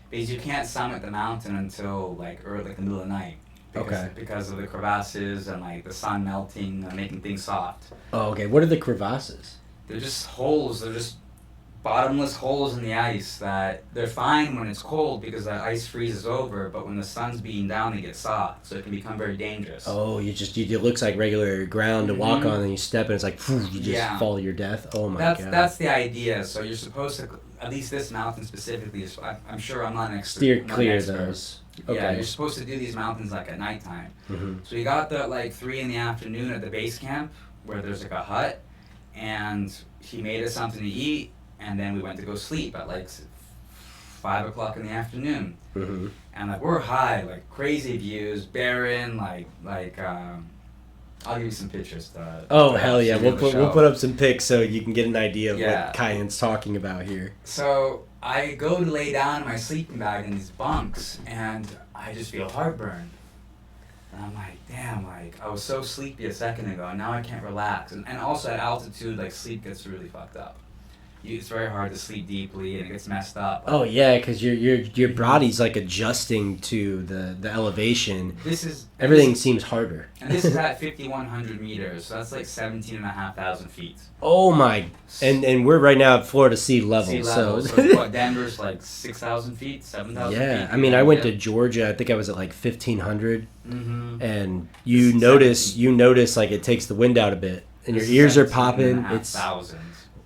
because you can't summit the mountain until like early, like the middle of the night. Because of the crevasses and like the sun melting and making things soft. Oh, okay. What are the crevasses? They're just holes. They're just bottomless holes in the ice that they're fine when it's cold because the ice freezes over, but when the sun's beating down, they get soft, so it can become very dangerous. Oh, it looks like regular ground to walk on, and you step and it's like, you just fall to your death. Oh my God. That's the idea. So you're supposed to, at least this mountain specifically, I'm sure I'm not an expert. Steer clear of those. Okay. Yeah, you're supposed to do these mountains like at nighttime. So we got there at like 3 in the afternoon at the base camp where there's like a hut, and he made us something to eat, and then we went to go sleep at like 5 o'clock in the afternoon. And like we're high, like crazy views, barren, like I'll give you some pictures. Hell yeah, we'll put up some pics so you can get an idea of what Kyan's talking about here. So I go to lay down in my sleeping bag in these bunks, and I just feel heartburn. And I'm like, damn, like I was so sleepy a second ago, and now I can't relax. And also at altitude, like sleep gets really fucked up. It's very hard to sleep deeply, and it gets messed up. Oh yeah, because your body's like adjusting to the elevation. Everything seems harder. And this is at 5,100 meters, so that's like 17,500 feet. Oh my! And we're right now at Florida sea level. So what? Denver's like 6,000 feet, 7,000 feet. Yeah, I mean, I went to Georgia. I think I was at like 1,500, and you notice like it takes the wind out a bit, and your ears are popping. It's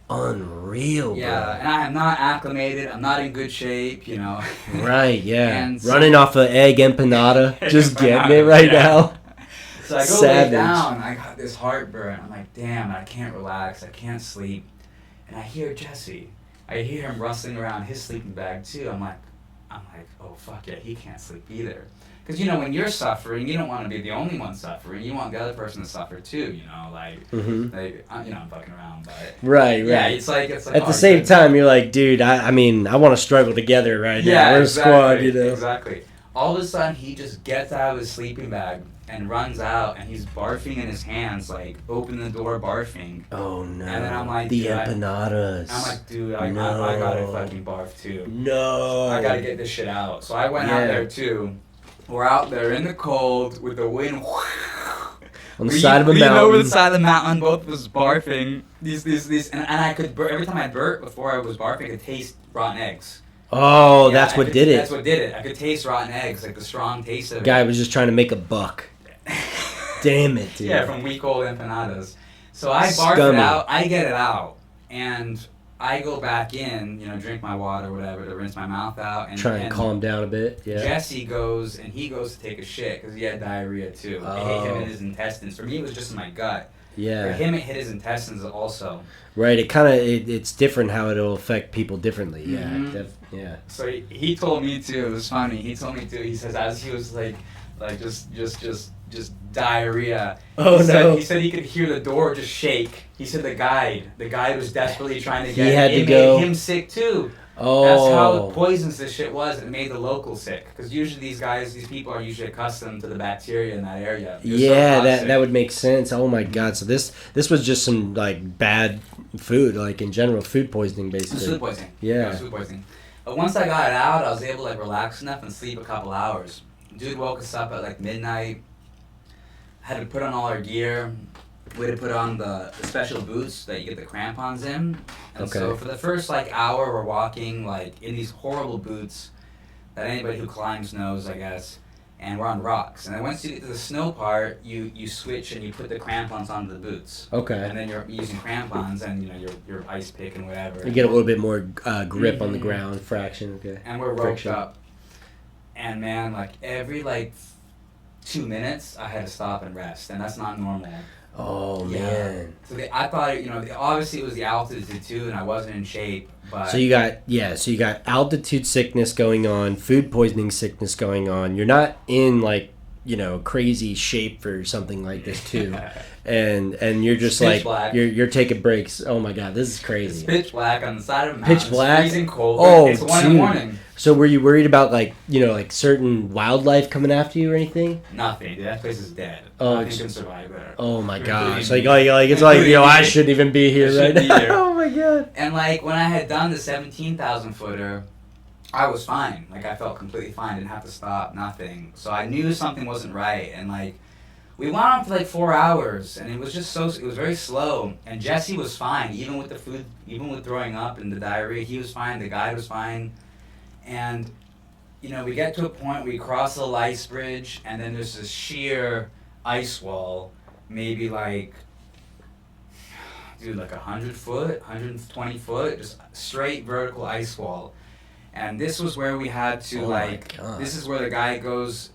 unreal, bro. Yeah, and I am not acclimated. I'm not in good shape, you know. Right, yeah. And running off an egg empanada, just getting it right now. So I go lay down. I got this heartburn. I'm like, damn, I can't relax. I can't sleep. And I hear Jesse. I hear him rustling around his sleeping bag too. I'm like, oh fuck yeah, he can't sleep either. Because, you know, when you're suffering, you don't want to be the only one suffering. You want the other person to suffer too, you know, like you know, I'm fucking around, but... Right. Yeah, it's like at the same time, you're like, dude, I mean, I want to struggle together right now. We're a squad, you know? Exactly. All of a sudden, he just gets out of his sleeping bag and runs out, and he's barfing in his hands, like, open the door barfing. Oh, no. And then I'm like... The empanadas. I'm like, dude, I gotta fucking barf too. No. I gotta get this shit out. So I went out there too. We're out there in the cold with the wind on the side of a mountain. Over the side of the mountain, both of us barfing. These, and I could burp, every time I burped before I was barfing, I could taste rotten eggs. Oh, that's what did it. That's what did it. I could taste rotten eggs, like the strong taste of it. Guy was just trying to make a buck. Damn it, dude. Yeah, from week old empanadas. So I barf it out. I get it out, and I go back in, you know, drink my water, whatever, to rinse my mouth out. And try and calm down a bit, yeah. Jesse goes to take a shit because he had diarrhea too. It hit him in his intestines. For me, it was just in my gut. Yeah. For him, it hit his intestines also. Right. It kind of it's different how it'll affect people differently. Yeah. Yeah. So he told me too. It was funny. He told me too. He says as he was like just just diarrhea. Oh, no. He said he could hear the door just shake. He said the guide was desperately trying to get He had it. to It go. made him sick too. Oh. That's how poisonous this shit was. It made the locals sick. Because usually these people are usually accustomed to the bacteria in that area. Yeah, that would make sense. Oh my god! So this was just some like bad food, like in general, food poisoning basically. Food poisoning. Yeah. Food poisoning. But once I got it out, I was able to like relax enough and sleep a couple hours. Dude woke us up at like midnight. Had to put on all our gear. We had to put on the special boots that you get the crampons in. And so for the first like hour, we're walking like in these horrible boots that anybody who climbs knows, I guess. And we're on rocks. And then once you get to the snow part, you switch and you put the crampons onto the boots. Okay. And then you're using crampons and your ice pick and whatever. You get a little bit more grip on the ground, fraction. Okay. And we're roped Friction. up. And man, like every like 2 minutes, I had to stop and rest, and that's not normal. Oh man. So I thought, obviously it was the altitude too, and I wasn't in shape. But So you got altitude sickness going on, food poisoning sickness going on. You're not in like crazy shape for something like this too, and you're just Pitch like black. you're taking breaks. Oh my god, this is it's crazy. pitch black on the side of a mountain. Pitch black? It's freezing cold. Oh, It's 1 in the dude. morning. So were you worried about like certain wildlife coming after you or anything? Nothing. That place is dead. Oh, Nothing can survive there. Oh my gosh! Including Like me. it's like Including I me. shouldn't even be here I right shouldn't be now. here. Oh my god! And like when I had done the 17,000 footer, I was fine. Like I felt completely fine. Didn't have to stop. Nothing. So I knew something wasn't right. And like we went on for like 4 hours, and it was just it was very slow. And Jesse was fine, even with the food, even with throwing up and the diarrhea. He was fine. The guide was fine. And we get to a point where we cross a little ice bridge, and then there's this sheer ice wall, maybe like, like 100 foot, 120 foot, just straight vertical ice wall. And this was where we had to this is where the guy goes,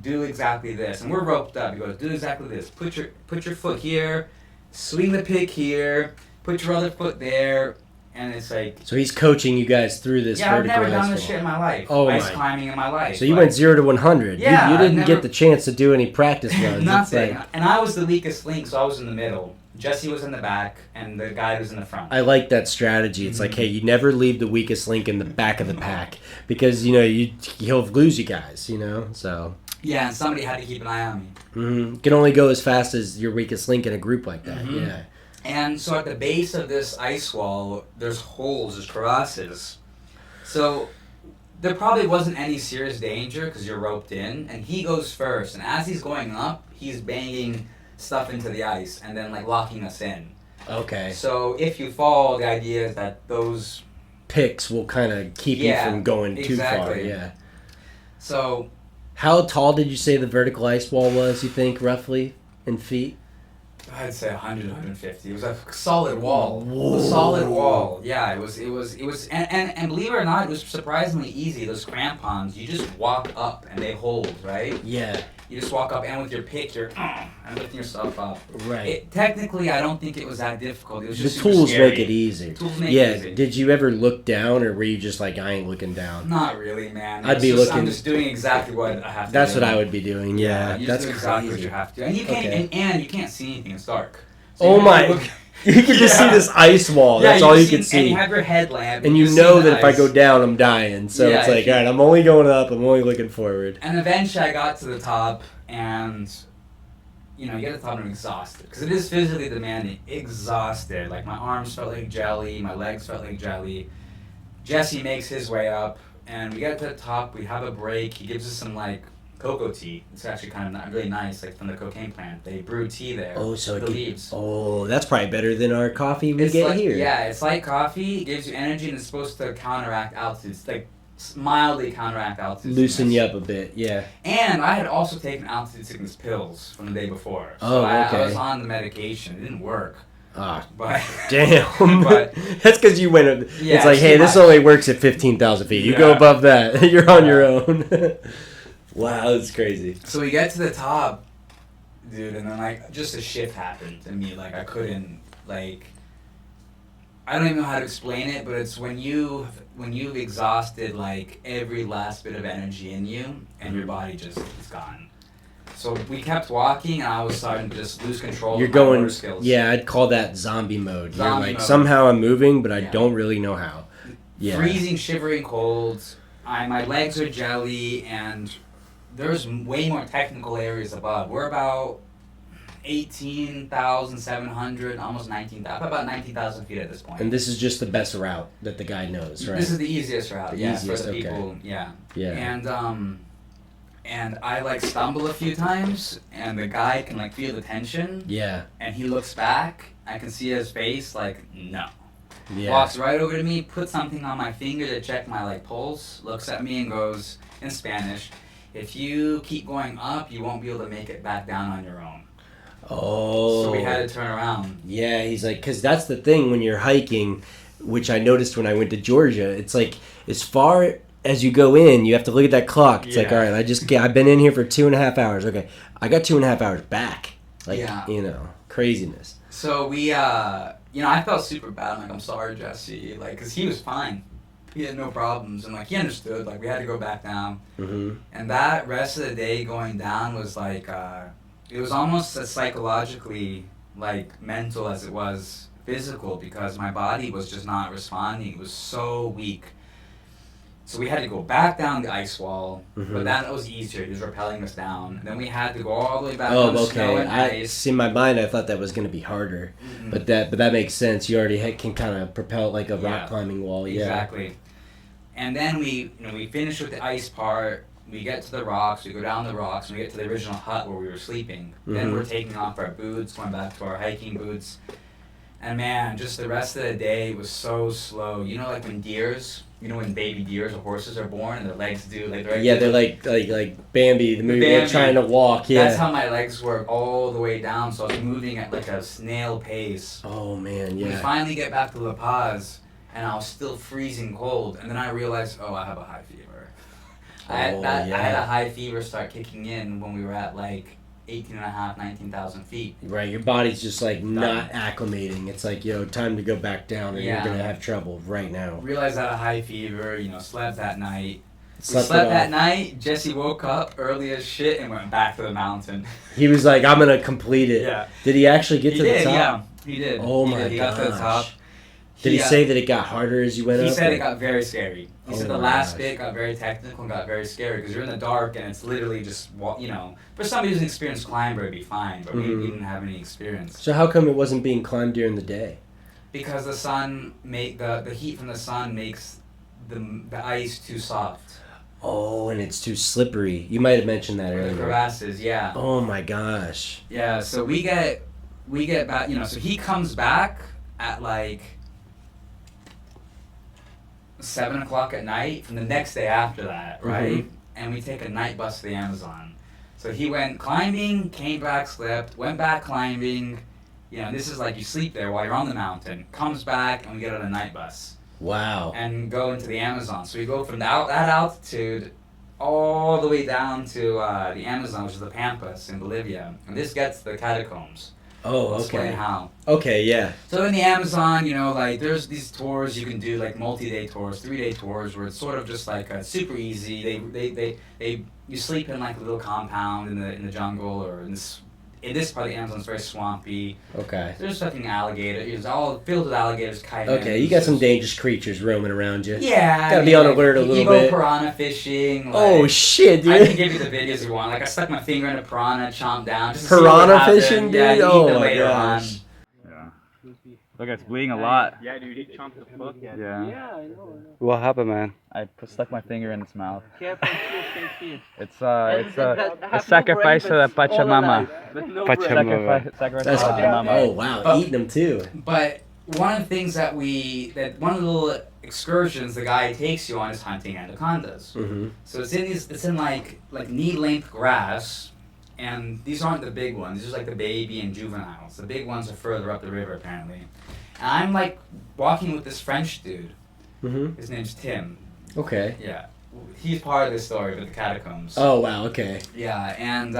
do exactly this, and we're roped up. He goes, do exactly this. Put your foot here, swing the pick here, put your other foot there. And it's like... So he's coaching you guys through this vertical ice wall. I've never done this shit in my life. Oh ice climbing in my life. So you went 0 to 100. Yeah, you didn't get the chance to do any practice runs. Nothing. And I was the weakest link, so I was in the middle. Jesse was in the back, and the guy was in the front. I like that strategy. It's like, hey, you never leave the weakest link in the back of the pack because he'll lose you guys. So. Yeah, and somebody had to keep an eye on me. Mm-hmm. You can only go as fast as your weakest link in a group like that. Mm-hmm. Yeah. And so at the base of this ice wall, there's holes, there's crevasses. So there probably wasn't any serious danger because you're roped in, and he goes first. And as he's going up, he's banging stuff into the ice and then like locking us in. Okay. So if you fall, the idea is that those picks will kind of keep you from going too far. Yeah. So how tall did you say the vertical ice wall was, you think, roughly, in feet? I'd say 100, 150. It was a solid wall. Whoa. A solid wall. Yeah, it was, and believe it or not, it was surprisingly easy. Those crampons, you just walk up and they hold, right? Yeah. You just walk up, and with your pick, you're and lifting yourself up. Right. Technically, I don't think it was that difficult. It was just the tools scary. make it easy. Tools make it easy. Did you ever look down, or were you just like, I ain't looking down? Not really, man. I'd be looking. I'm just doing exactly what I have to do. That's what I would be doing. Yeah, you that's just do exactly crazy. what you have to, and you can't, and you can't see anything. It's dark. So Oh you my! You can just see this ice wall. That's all you can see. And you have your headlamp. And you know that if I go down, I'm dying. So it's like, all right, I'm only going up. I'm only looking forward. And eventually, I got to the top, and you get to the top, and I'm exhausted because it is physically demanding. Exhausted. Like my arms felt like jelly, my legs felt like jelly. Jesse makes his way up, and we get to the top. We have a break. He gives us some like cocoa tea. It's actually kind of really nice, like from the cocaine plant. They brew tea there. Oh, so the leaves. Oh, that's probably better than our coffee we get like, here. Yeah, it's like coffee. It gives you energy, and it's supposed to counteract altitude. It's like mildly counteract altitude Loosen sickness. you up a bit, yeah. And I had also taken altitude sickness pills from the day before. So Oh, okay. I was on the medication. It didn't work. Ah, But damn. But that's because you went. Yeah, it's like, hey, this only works at 15,000 feet. You go above that, you're on your own. Wow, that's crazy. So we get to the top, dude, and then like just a shift happened to me. Like I couldn't like. I don't even know how to explain it, but it's when you've exhausted like every last bit of energy in you, and your body just is gone. So we kept walking, and I was starting to just lose control You're of my going, motor skills. yeah, I'd call that zombie mode. You're Zombie like, mode. somehow I'm moving, but I don't really know how. Yeah. Freezing, shivering cold. My legs are jelly, and there's way more technical areas above. We're about 18,700, almost 19,000, about 19,000 feet at this point. And this is just the best route that the guy knows, right? This is the easiest route, Easiest, for the okay. people, yeah. And I like stumble a few times, and the guy can like feel the tension. Yeah. And he looks back. I can see his face, like no. Yeah. Walks right over to me, puts something on my finger to check my like pulse. Looks at me and goes in Spanish, "If you keep going up, you won't be able to make it back down on your own." Oh. So we had to turn around. Yeah, he's like, because that's the thing when you're hiking, which I noticed when I went to Georgia. It's like, as far as you go in, you have to look at that clock. It's like, all right, I've been in here for 2.5 hours. Okay, I got 2.5 hours back. Like, you know, craziness. So we, you know, I felt super bad. I'm like, I'm sorry, Jesse. Like, because he was fine. He had no problems. And, like, he understood. Like, we had to go back down. Mm-hmm. And that rest of the day going down was, like, it was almost as psychologically, like, mental as it was physical because my body was just not responding. It was so weak. So we had to go back down the ice wall, but that was easier. He was rappelling us down. And then we had to go all the way back on the snow and ice. In my mind, I thought that was going to be harder, but that makes sense. You already can kind of propel like a rock climbing wall. Yeah, exactly. And then we finish with the ice part. We get to the rocks. We go down the rocks. And we get to the original hut where we were sleeping. Then we're taking off our boots, going back to our hiking boots. And man, just the rest of the day was so slow. You know, like when deers. You know when baby deers or horses are born and their legs do like they're like Bambi the movie, Bambi. Trying to walk. Yeah, that's how my legs were all the way down. So I was moving at like a snail pace. Oh man, yeah. We finally get back to La Paz, and I was still freezing cold. And then I realized, I have a high fever. I had a high fever start kicking in when we were at like 18,500, 19,000 feet. Right, your body's just like not acclimating. It's like, time to go back down or you're going to have trouble right now. Realized I had a high fever, slept that night. Slept that night, Jesse woke up early as shit and went back to the mountain. He was like, I'm going to complete it. Yeah. Did he actually get to the top? Yeah, he did. Oh my gosh. He got to the top. Did he say that it got harder as you went up? He said it got very scary. He said the last bit got very technical and got very scary because you're in the dark and it's literally just, for somebody who's an experienced climber, it'd be fine, but we didn't have any experience. So how come it wasn't being climbed during the day? Because the sun, the heat from the sun makes the ice too soft. Oh, and it's too slippery. You might have mentioned that earlier. The crevasses, yeah. Oh my gosh. Yeah, so we get back, so he comes back at like 7 o'clock at night from the next day after that, right? And we take a night bus to the Amazon. So he went climbing, came back, slept, went back climbing. This is like you sleep there while you're on the mountain. Comes back and we get on a night bus. Wow. And go into the Amazon. So we go from that altitude all the way down to the Amazon, which is the Pampas in Bolivia. And this gets the catacombs. Oh, I'll okay. explain how. Okay, yeah. So in the Amazon, there's these tours you can do, like multi-day tours, 3-day tours, where it's sort of just like super easy. You sleep in like a little compound in the jungle, or in this part of the Amazon it's very swampy. Okay. There's fucking alligators. It's all filled with alligators, caimans. Okay, you got some dangerous creatures roaming around you. Yeah. Gotta be on alert a little you bit. go piranha fishing. Oh shit, dude. I can give you the videos you want. Like I stuck my finger in a piranha, chomped down. Just to piranha fishing, dude? Yeah, oh my gosh. Look, it's bleeding a lot. Yeah, dude, he chomped the fuck out. Yeah. Yeah, I know. What happened, man? I stuck my finger in its mouth. Careful, see. It's a sacrifice to the Pachamama. Pachamama. Sacrifice That's to Pachamama. Oh wow, eating them too. But one of the things that one of the little excursions the guy takes you on is hunting anacondas. So it's in like knee-length grass, and these aren't the big ones. These are like the baby and juveniles. The big ones are further up the river apparently. And I'm like walking with this French dude. His name's Tim. Okay. Yeah. He's part of this story with the catacombs. Oh wow, okay. Yeah, and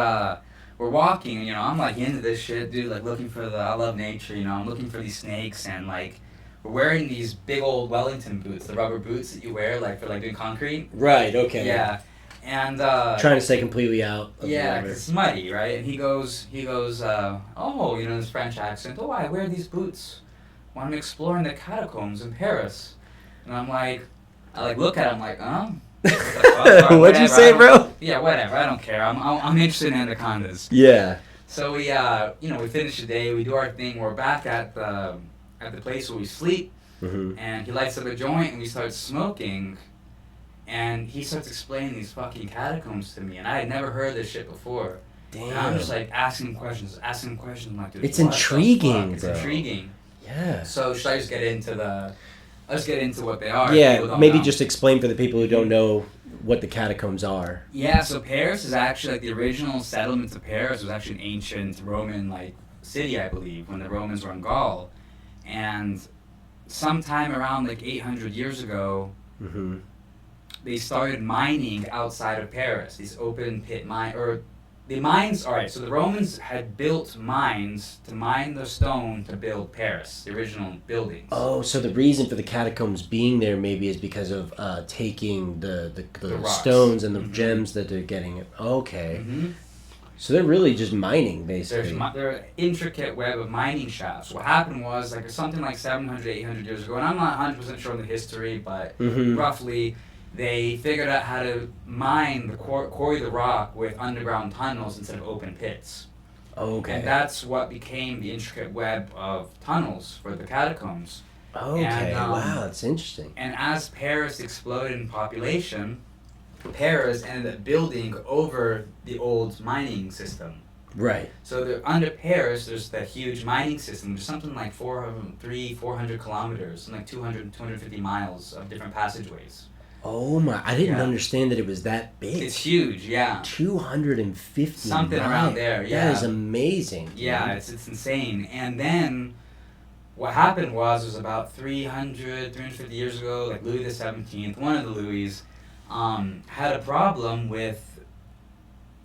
we're walking, I'm like into this shit, dude, like looking for I love nature, I'm looking for these snakes, and like we're wearing these big old Wellington boots, the rubber boots that you wear like for like doing concrete. Right, okay. Yeah. And Trying to stay completely out of the yeah, water. 'cause it's muddy, right? And he goes, oh, in his French accent, oh, I wear these boots when I'm exploring the catacombs in Paris. And I'm like, I look at him like, What'd you say, bro? Yeah, whatever. I don't care. I'm interested in anacondas. Yeah. So we, we finish the day. We do our thing. We're back at the place where we sleep, and he lights up a joint, and we start smoking. And he starts explaining these fucking catacombs to me, and I had never heard this shit before. Damn. And I'm just like asking questions. I'm like, dude, It's what the intriguing, fuck? It's bro. intriguing. Yeah. So should I just get into what they are? Yeah, People don't maybe know. just explain for the people who don't know what the catacombs are. Yeah, so Paris is actually the original settlements of Paris was actually an ancient Roman city, I believe, when the Romans were in Gaul, and sometime around 800 years ago, they started mining outside of Paris. These open pit the mines. All right, so the Romans had built mines to mine the stone to build Paris, the original buildings. Oh, so the reason for the catacombs being there maybe is because of taking the stones and the gems that they're getting. Okay. So they're really just mining, basically. They're an intricate web of mining shafts. What happened was something like 700, 800 years ago, and I'm not 100% sure on the history, but roughly, they figured out how to mine quarry the rock with underground tunnels instead of open pits. Okay. And that's what became the intricate web of tunnels for the catacombs. Okay, And, wow, that's interesting. And as Paris exploded in population, Paris ended up building over the old mining system. Right. So under Paris, there's that huge mining system, which is something like 400 kilometers, and 250 miles of different passageways. Oh my! I didn't understand that it was that big. It's huge, yeah. 250 something miles. around there. Yeah, That is amazing. Yeah, it's insane. And then what happened was about 350 years ago, Louis the 17th, one of the Louis, had a problem with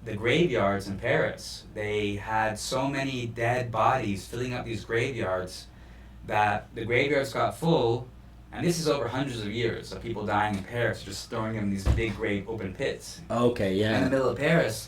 the graveyards in Paris. They had so many dead bodies filling up these graveyards that the graveyards got full. And this is over hundreds of years of people dying in Paris, just throwing them in these big grave open pits. Okay, yeah. In the middle of Paris,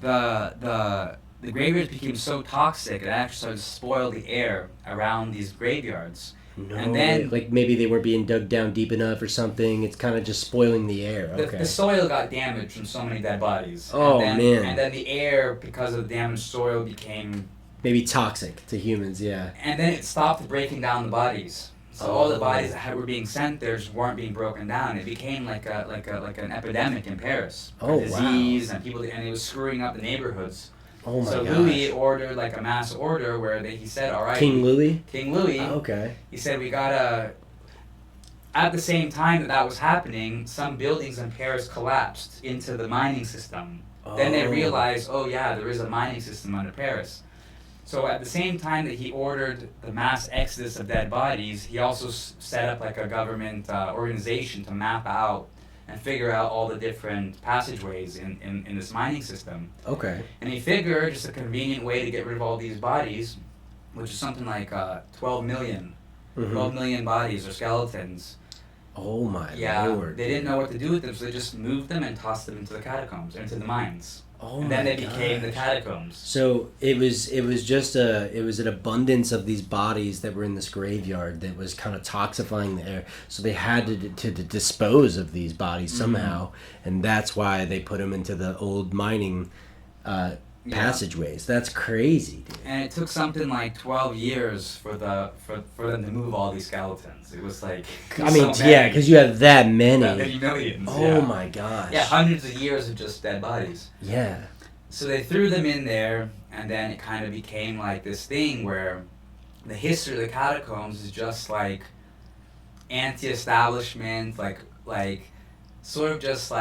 the graveyards became so toxic it actually started to spoil the air around these graveyards. No, and then maybe they weren't being dug down deep enough or something. It's kind of just spoiling the air. Okay. The soil got damaged from so many dead bodies. Oh, man. man. And then the air, because of the damaged soil, became maybe toxic to humans. Yeah. And then it stopped breaking down the bodies. So all the bodies that were being sent there just weren't being broken down. It became like an epidemic in Paris. Oh, disease wow. And it was screwing up the neighborhoods. Oh my So gosh. Louis ordered a mass order where he said, all right. King Louis? King Louis. Oh, okay. He said, we gotta. At the same time that was happening, some buildings in Paris collapsed into the mining system. Then they realized, oh yeah, there is a mining system under Paris. So at the same time that he ordered the mass exodus of dead bodies, he also set up a government organization to map out and figure out all the different passageways in this mining system. Okay. And he figured just a convenient way to get rid of all these bodies, which is something like 12 million. 12 million bodies or skeletons. Oh my Yeah, lord. they didn't know what to do with them, so they just moved them and tossed them into the catacombs, into the mines. Oh and then they became the catacombs. So it was an abundance of these bodies that were in this graveyard that was kind of toxifying the air. So they had to dispose of these bodies somehow, and that's why they put them into the old mining passageways. That's crazy, dude. And it took something like 12 years for them to move all these skeletons. It was yeah, because you have that many. Many millions. Oh my gosh. Yeah, hundreds of years of just dead bodies. Yeah. So they threw them in there, and then it kind of became this thing where the history of the catacombs is just anti-establishment, sort of just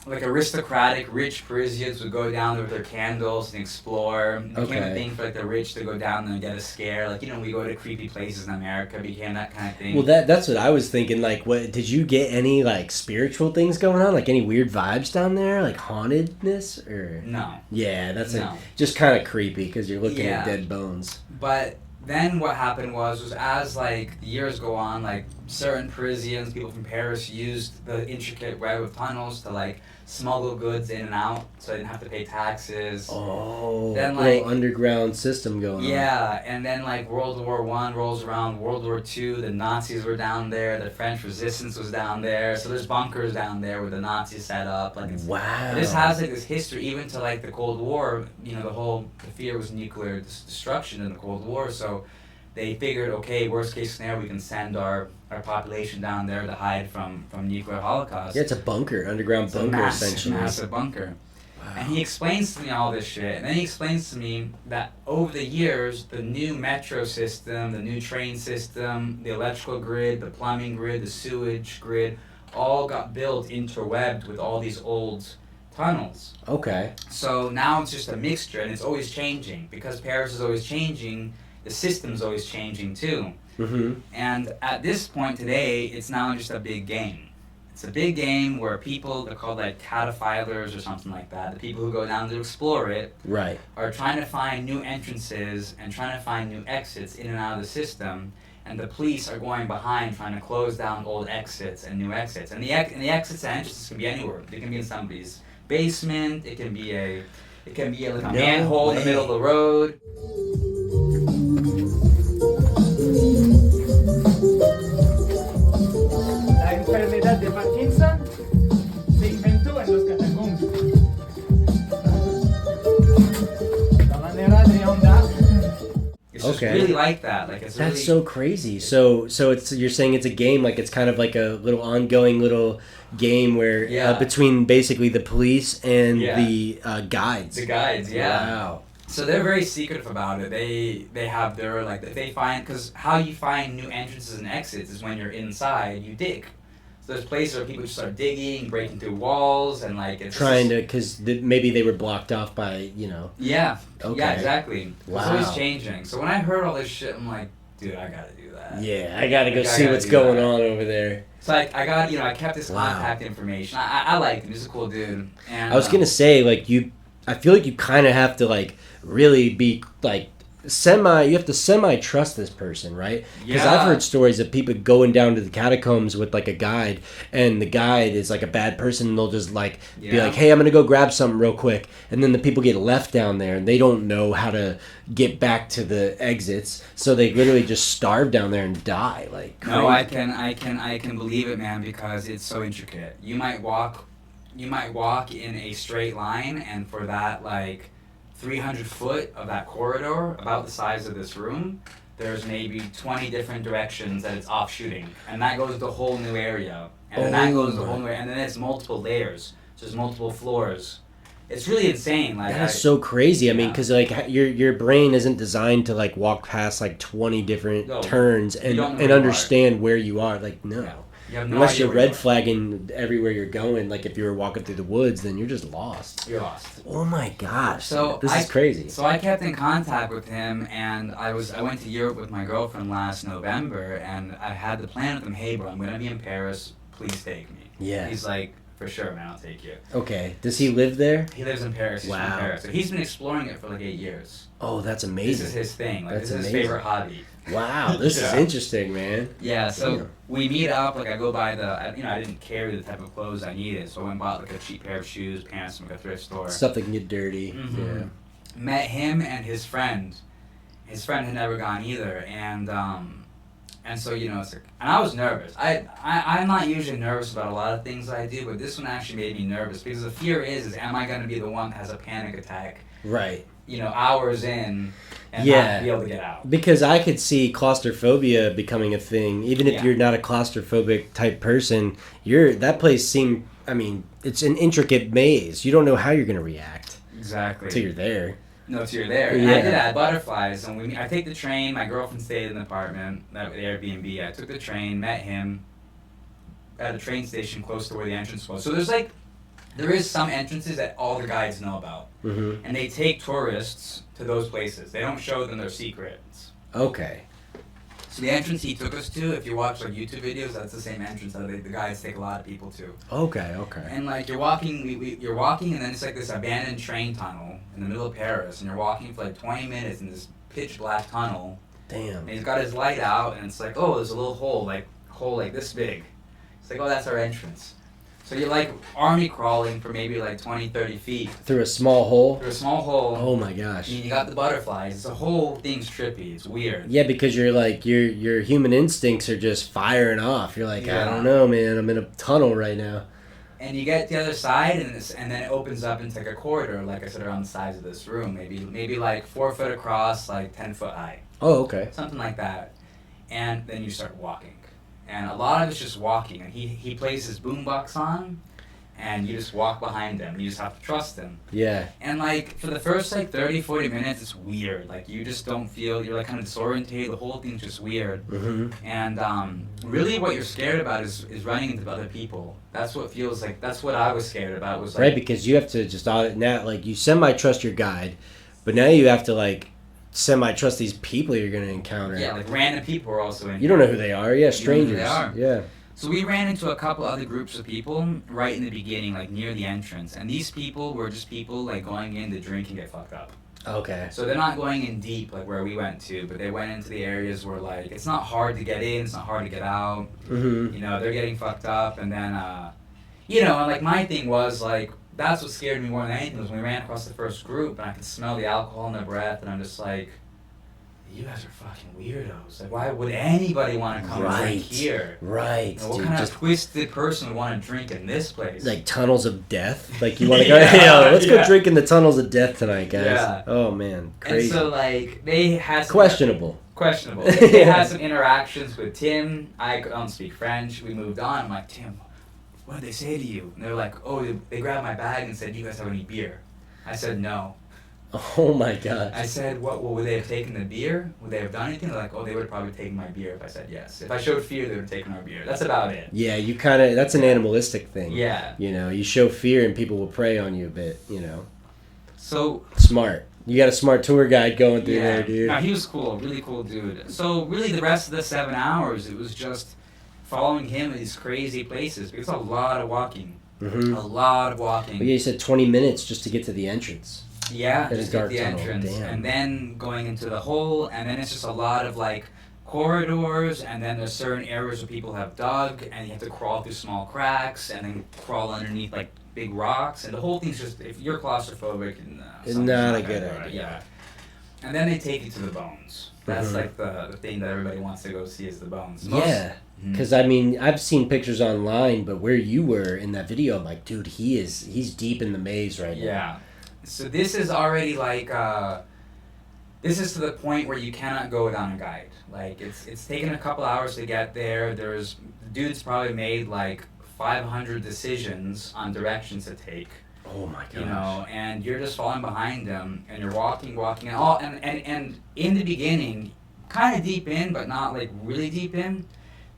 aristocratic, rich Parisians would go down there with their candles and explore. It became a thing for the rich to go down there and get a scare. We go to creepy places in America. It became that kind of thing. Well, that's what I was thinking. What did you get any spiritual things going on? Any weird vibes down there? Hauntedness or no. Yeah, that's No. just kind of creepy because you're looking at dead bones. But then what happened was as like the years go on, like certain Parisians, people from Paris used the intricate web of tunnels to like smuggle goods in and out, so they didn't have to pay taxes. Oh, then little underground system going on. Yeah, and then like World War I rolls around, World War II, the Nazis were down there, the French resistance was down there, so there's bunkers down there where the Nazis set up. Like wow. This has like this history even to like the Cold War. You know, the fear was nuclear destruction in the Cold War, so they figured, okay, worst case scenario, we can send our population down there to hide from nuclear holocaust. Yeah, it's a bunker, underground bunker, essentially. Massive bunker. Wow. And he explains to me all this shit, and then he explains to me that over the years, the new metro system, the new train system, the electrical grid, the plumbing grid, the sewage grid, all got built interwebbed with all these old tunnels. Okay. So now it's just a mixture, and it's always changing. Because Paris is always changing, the system's always changing too. Mm-hmm. And at this point today, it's now just a big game. It's a big game where people, they're called like cataphilers or something like that, the people who go down to explore it, right, are trying to find new entrances and trying to find new exits in and out of the system. And the police are going behind trying to close down old exits and new exits. And the exits and entrances can be anywhere. They can be in somebody's basement. It can be like a manhole in the middle of the road. La enfermedad de Parkinson se inventó en los catacombs. La manera de andar. It's just really like that. Like it's That's really, so crazy. So it's you're saying it's a game, like it's kind of like a little ongoing little game where between basically the police and the guides. The guides, yeah. Wow. So they're very secretive about it. They have their like they find, because how you find new entrances and exits is when you're inside, you dig. So there's places where people just start digging, breaking through walls, and like it's trying to, because maybe they were blocked off by, you know. Yeah. Okay. Yeah, exactly. Wow. It's always changing. So when I heard all this shit, I'm like, dude, I gotta do that. Yeah, I gotta go see what's going on over there. So like I kept his contact information. I liked him. He's a cool dude. And I was gonna say, like, I feel like you kind of have to like really be like you have to semi-trust this person, right? Because I've heard stories of people going down to the catacombs with like a guide, and the guide is like a bad person, and they'll just like be like, hey, I'm gonna go grab something real quick, and then the people get left down there and they don't know how to get back to the exits, so they literally just starve down there and die. Like, crazy. No, I can believe it, man, because it's so intricate. You might walk in a straight line, and for that like 300 foot of that corridor, about the size of this room, there's maybe 20 different directions that it's offshooting, and that goes to a whole new area, and then that goes to a whole new area, and then it's multiple layers, so there's multiple floors. It's really insane. Like that's so crazy. I mean, because like your brain isn't designed to like walk past like 20 different turns and understand where you are. Like no. Yeah. You have no Unless idea you're red flagging everywhere you're going, like if you were walking through the woods, then you're just lost. You're lost. Oh my gosh! So this is crazy. So I kept in contact with him, and I went to Europe with my girlfriend last November, and I had the plan with him. Hey, bro, I'm gonna be in Paris. Please take me. Yeah. He's like, for sure, man, I'll take you. Okay. Does he live there? He lives in Paris. He's from Paris. So he's been exploring it for like 8 years. Oh, that's amazing. This is his thing. Like, That's this is his amazing. favorite hobby. Wow, this is interesting, man. Yeah, so we meet up, like I go buy I didn't carry the type of clothes I needed, so I went and bought like a cheap pair of shoes, pants from like a thrift store. Stuff that can get dirty. Mm-hmm. Yeah. Met him and his friend. His friend had never gone either, and so it's like, and I was nervous. I'm not usually nervous about a lot of things I do, but this one actually made me nervous, because the fear is am I going to be the one that has a panic attack? Right. Hours in, and not be able to get out. Because I could see claustrophobia becoming a thing, even if you're not a claustrophobic type person. That place seemed. I mean, it's an intricate maze. You don't know how you're going to react. Exactly. Till you're there. No, till you're there. And I did. I had butterflies, and I take the train. My girlfriend stayed in the apartment, the Airbnb. I took the train, met him at a train station close to where the entrance was. So there is some entrances that all the guides know about, and they take tourists to those places. They don't show them their secrets. Okay. So the entrance he took us to, if you watch like YouTube videos, that's the same entrance that the guides take a lot of people to. Okay. And like you're walking, you're walking, and then it's like this abandoned train tunnel in the middle of Paris, and you're walking for like 20 minutes in this pitch black tunnel, Damn. And he's got his light out, and it's like, oh, there's a little hole like this big. It's like, oh, that's our entrance. So you're like army crawling for maybe like 20, 30 feet. Through a small hole? Through a small hole. Oh my gosh. And you got the butterflies. The whole thing's trippy. It's weird. Yeah, because you're like, your human instincts are just firing off. You're like, I don't know, man. I'm in a tunnel right now. And you get to the other side, and then it opens up into like a corridor, like I said, around the size of this room. Maybe like 4 foot across, like 10 foot high. Oh, okay. Something like that. And then you start walking. And a lot of it's just walking. And he plays his boombox on, and you just walk behind him. You just have to trust him. Yeah. And like for the first like 30, 40 minutes, it's weird. Like you just don't feel, you're like kind of disorientated. The whole thing's just weird. Mm-hmm. And really what you're scared about is running into other people. That's what feels like, that's what I was scared about. Was like, right, because you have to just, now, like, you semi-trust your guide, but now you have to, like, semi-trust these people you're going to encounter. Yeah, like random people are also in. You don't know who they are. Yeah, strangers. You don't know who they Yeah. So we ran into a couple other groups of people right in the beginning, like near the entrance. And these people were just people like going in to drink and get fucked up. Okay. So they're not going in deep like where we went to, but they went into the areas where like it's not hard to get in, it's not hard to get out. Mm-hmm. You know, they're getting fucked up, and then you know, and like my thing was like that's what scared me more than anything was when we ran across the first group and I could smell the alcohol in their breath, and I'm just like, you guys are fucking weirdos. Like, why would anybody want to come and drink here? Right. You know, what kind of twisted person would want to drink in this place? Like tunnels of death? Like you want to go, hey, let's go drink in the tunnels of death tonight, guys. Yeah. Oh, man. Crazy. And so, like, they had some... Questionable. They had some interactions with Tim. I don't speak French. We moved on. I'm like, Tim, what did they say to you? And they're like, oh, they grabbed my bag and said, do you guys have any beer? I said, no. Oh my god. I said, what, well, would they have taken the beer? Would they have done anything? They're like, oh, they would have probably taken my beer if I said yes. If I showed fear, they would have taken our beer. That's about it. Yeah, you kind of, that's an animalistic thing. Yeah. You know, you show fear and people will prey on you a bit, you know. So. Smart. You got a smart tour guide going through there, dude. No, he was cool. Really cool dude. So really the rest of the 7 hours, it was just following him in these crazy places. Because a lot of walking. Mm-hmm. A lot of walking. But yeah, you said 20 minutes just to get to the entrance. Yeah, in just a dark the tunnel. entrance, Damn. and then going into the hole, and then it's just a lot of like corridors, and then there's certain areas where people have dug, and you have to crawl through small cracks, and then crawl underneath like big rocks, and the whole thing's just, if you're claustrophobic, It's not a good idea. Yeah. And then they take you to the bones. That's like the thing that everybody wants to go see is the bones. Yeah. Because, I mean, I've seen pictures online, but where you were in that video, I'm like, dude, he's deep in the maze right now. Yeah. So this is already like, this is to the point where you cannot go without a guide. Like, it's taken a couple hours to get there. The dude's probably made like 500 decisions on directions to take. Oh my gosh. You know, and you're just falling behind them, and you're walking, and in the beginning, kind of deep in, but not like really deep in.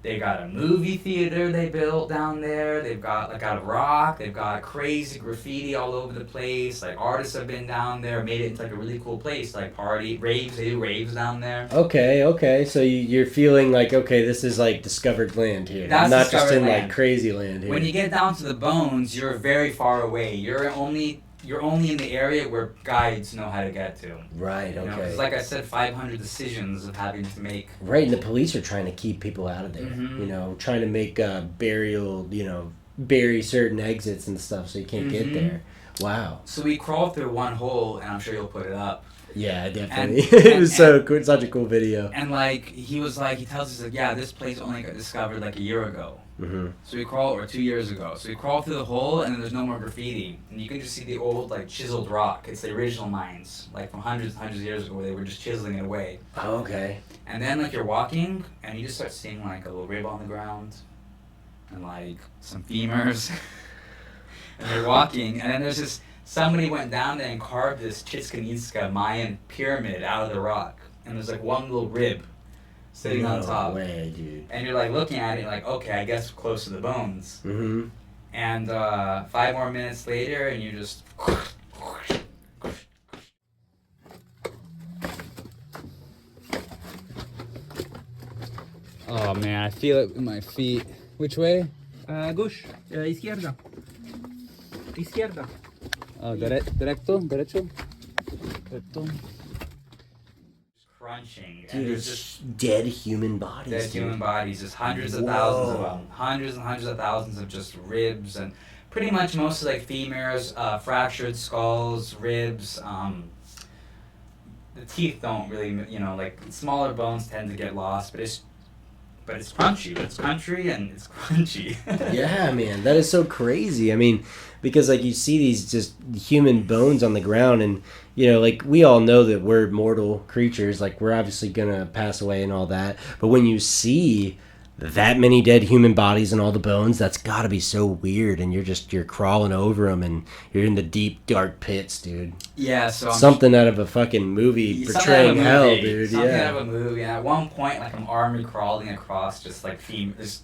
They got a movie theater they built down there. They've got like out of rock. They've got crazy graffiti all over the place. Like artists have been down there, made it into like a really cool place. Like raves. They do raves down there. Okay. So you're feeling like, okay, this is like discovered land here. That's not just in land. like crazy land here. When you get down to the bones, you're very far away. You're only in the area where guides know how to get to. Right, okay. Because like I said, 500 decisions of having to make. Right, and the police are trying to keep people out of there. Mm-hmm. You know, trying to make burial, you know, bury certain exits and stuff so you can't get there. Wow. So we crawled through one hole, and I'm sure you'll put it up. Yeah, definitely. It was so cool. Such a cool video. And like he tells us like, yeah, this place only got discovered like a year ago. Mm-hmm. So we crawled, or 2 years ago. So we crawled through the hole, and then there's no more graffiti, and you can just see the old like chiseled rock. It's the original mines, like from hundreds and hundreds of years ago, where they were just chiseling it away. Oh, okay. And then like you're walking, and you just start seeing like a little rib on the ground, and like some femurs. And you're walking, and then there's this. Somebody went down there and carved this Chichen Itza Mayan pyramid out of the rock, and there's like one little rib sitting on top. No way, dude. And you're like looking at it, you're like, okay, I guess we're close to the bones. Mm-hmm. And 5 more minutes later, and you just. Oh man, I feel it in my feet. Which way? Gauche, izquierda. Izquierda. Oh, derecho? Derecho? crunching. Dude, and it's there's just dead human bodies. dead dude. human bodies, just hundreds of Whoa. thousands of them. Hundreds and hundreds of thousands of just ribs, and pretty much mostly like femurs, fractured skulls, ribs. The teeth don't really, like smaller bones tend to get lost, but it's crunchy. It's country and it's crunchy. Yeah, man, that is so crazy. I mean, because like you see these just human bones on the ground, and like we all know that we're mortal creatures. Like we're obviously gonna pass away and all that. But when you see that many dead human bodies and all the bones, that's got to be so weird. And you're crawling over them, and you're in the deep dark pits, dude. Yeah, so something out of a fucking movie portraying hell, dude. Something Yeah. out of a movie. And at one point, like I'm army crawling across just like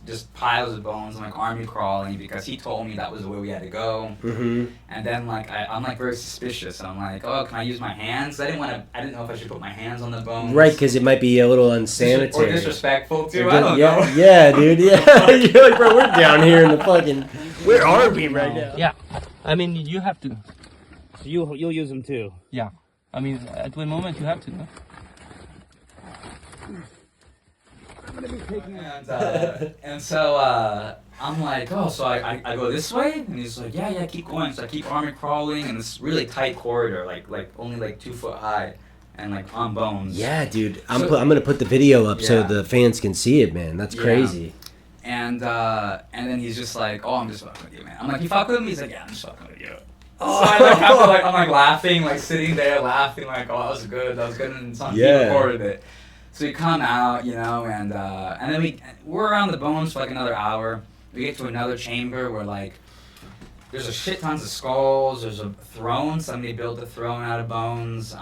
just piles of bones. I'm like army crawling because he told me that was the way we had to go. Mm-hmm. And then like I'm like very suspicious. I'm like, oh, can I use my hands? I didn't know if I should put my hands on the bones. Right, because it might be a little unsanitary Or disrespectful too. Or I don't know. Yeah, dude. Yeah, you're like, bro, we're down here in the fucking. Where are we right now? Yeah, I mean you have to. You'll use them too. Yeah, I mean at the moment you have to. No? And so I'm like, oh, so I go this way, and he's like, yeah, keep going. So I keep army crawling in this really tight corridor, like only like 2 foot high, and like on bones. Yeah, dude. I'm gonna put the video up so Yeah. the fans can see it, man. That's crazy. And then he's just like, oh, I'm just fucking with you, man. I'm like, you fuck with me? He's like, yeah, I'm just fucking with you. Oh. So I'm like laughing, like sitting there laughing, like, oh, that was good, and something he recorded it. So we come out, and then we're around the bones for like another hour. We get to another chamber where like there's a shit tons of skulls. There's a throne. Somebody built a throne out of bones.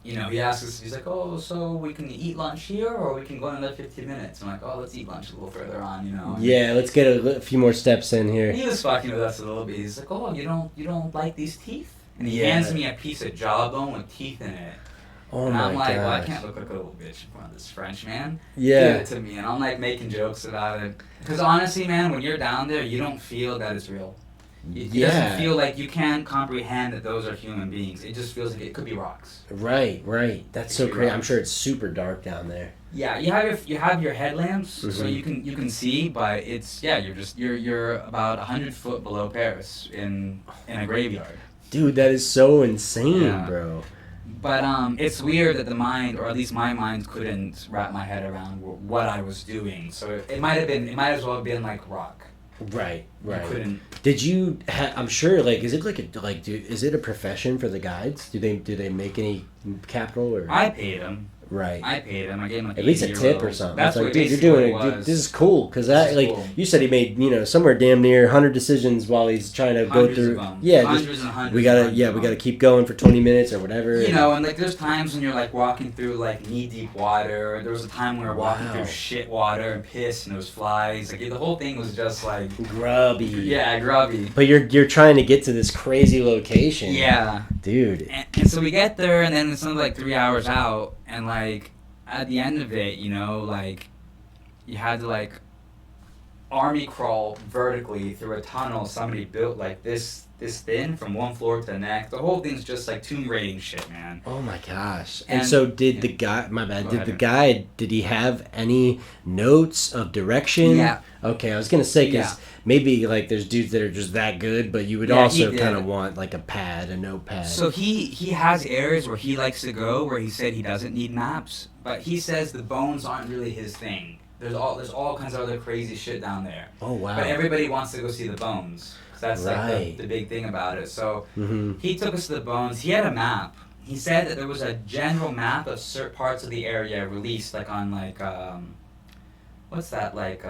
He asks us. He's like, oh, so we can eat lunch here, or we can go in another 15 minutes. I'm like, oh, let's eat lunch a little further on, And Yeah, let's get a few more steps in here. he was fucking with us a little bit. He's like, oh, you don't like these teeth? And he hands me a piece of jawbone with teeth in it. Oh And my I'm like, gosh. well, I can't look like a little bitch in front of this French man. Yeah. Give it to me. And I'm like making jokes about it. Because honestly, man, when you're down there, you don't feel that it's real. It doesn't feel like you can't comprehend that those are human beings. It just feels like it could be rocks. Right. That's so crazy. I'm sure it's super dark down there. Yeah, you have your headlamps, so you can see, but you're about 100 foot below Paris in a graveyard. Dude, that is so insane, Yeah. bro. But it's weird that the mind, or at least my mind, couldn't wrap my head around what I was doing. So it might as well have been like rock. Right. You couldn't. Did you? I'm sure. Like, is it is it a profession for the guides? Do they make any capital or? I paid him. Right. I paid him. I gave him like At least a €80. tip or something. That's It's like, what dude, you're basically doing what it. it was. This is cool because that, like, cool. you said he made somewhere damn near 100 decisions while he's trying to Hundreds go through. of them. Yeah, Hundreds and hundreds. we gotta keep going for 20 minutes or whatever. And like there's times when you're like walking through like knee deep water. There was a time when we were walking Wow. through shit water and piss and there was flies. Like the whole thing was just like grubby. yeah, grubby. But you're trying to get to this crazy location. Yeah, dude. and so we get there and then it's something like 3 hours out and like at the end of it, like you had to like army crawl vertically through a tunnel somebody built like this thin from one floor to the next. The whole thing's just like tomb raiding shit, man. Oh my gosh. And And- so did the guy, my bad, Go did ahead. the guy, did he have any notes of direction? Yeah. Okay, I was going to say, because Yeah. maybe like there's dudes that are just that good, but you would Yeah, he also did. kind of want like a notepad. So he has areas where he likes to go where he said he doesn't need maps, but he says the bones aren't really his thing. There's all kinds of other crazy shit down there. Oh, wow. But everybody wants to go see the bones. So that's like Right. the big thing about it. So Mm-hmm. he took us to the bones. He had a map. He said that there was a general map of certain parts of the area released like on like what's that like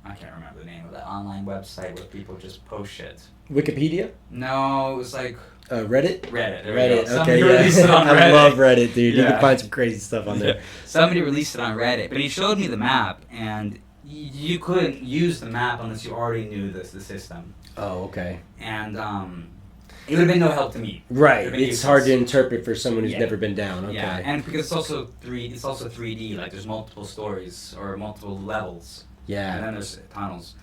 I can't remember the name of that online website where people just post shit. Wikipedia? No, it was like Reddit? Reddit. There we Reddit, go. Somebody okay, released it yeah. on Reddit. I love Reddit, dude. You Yeah. can find some crazy stuff on there. Somebody released it on Reddit, but he showed me the map, and you couldn't use the map unless you already knew the system. Oh, okay. And it would have been no help to me. Right. It would have been It's hard to useless. interpret for someone who's Yeah. never been down. Okay. Yeah, and because it's also 3D, like there's multiple stories or multiple levels. And Yeah. then there's tunnels.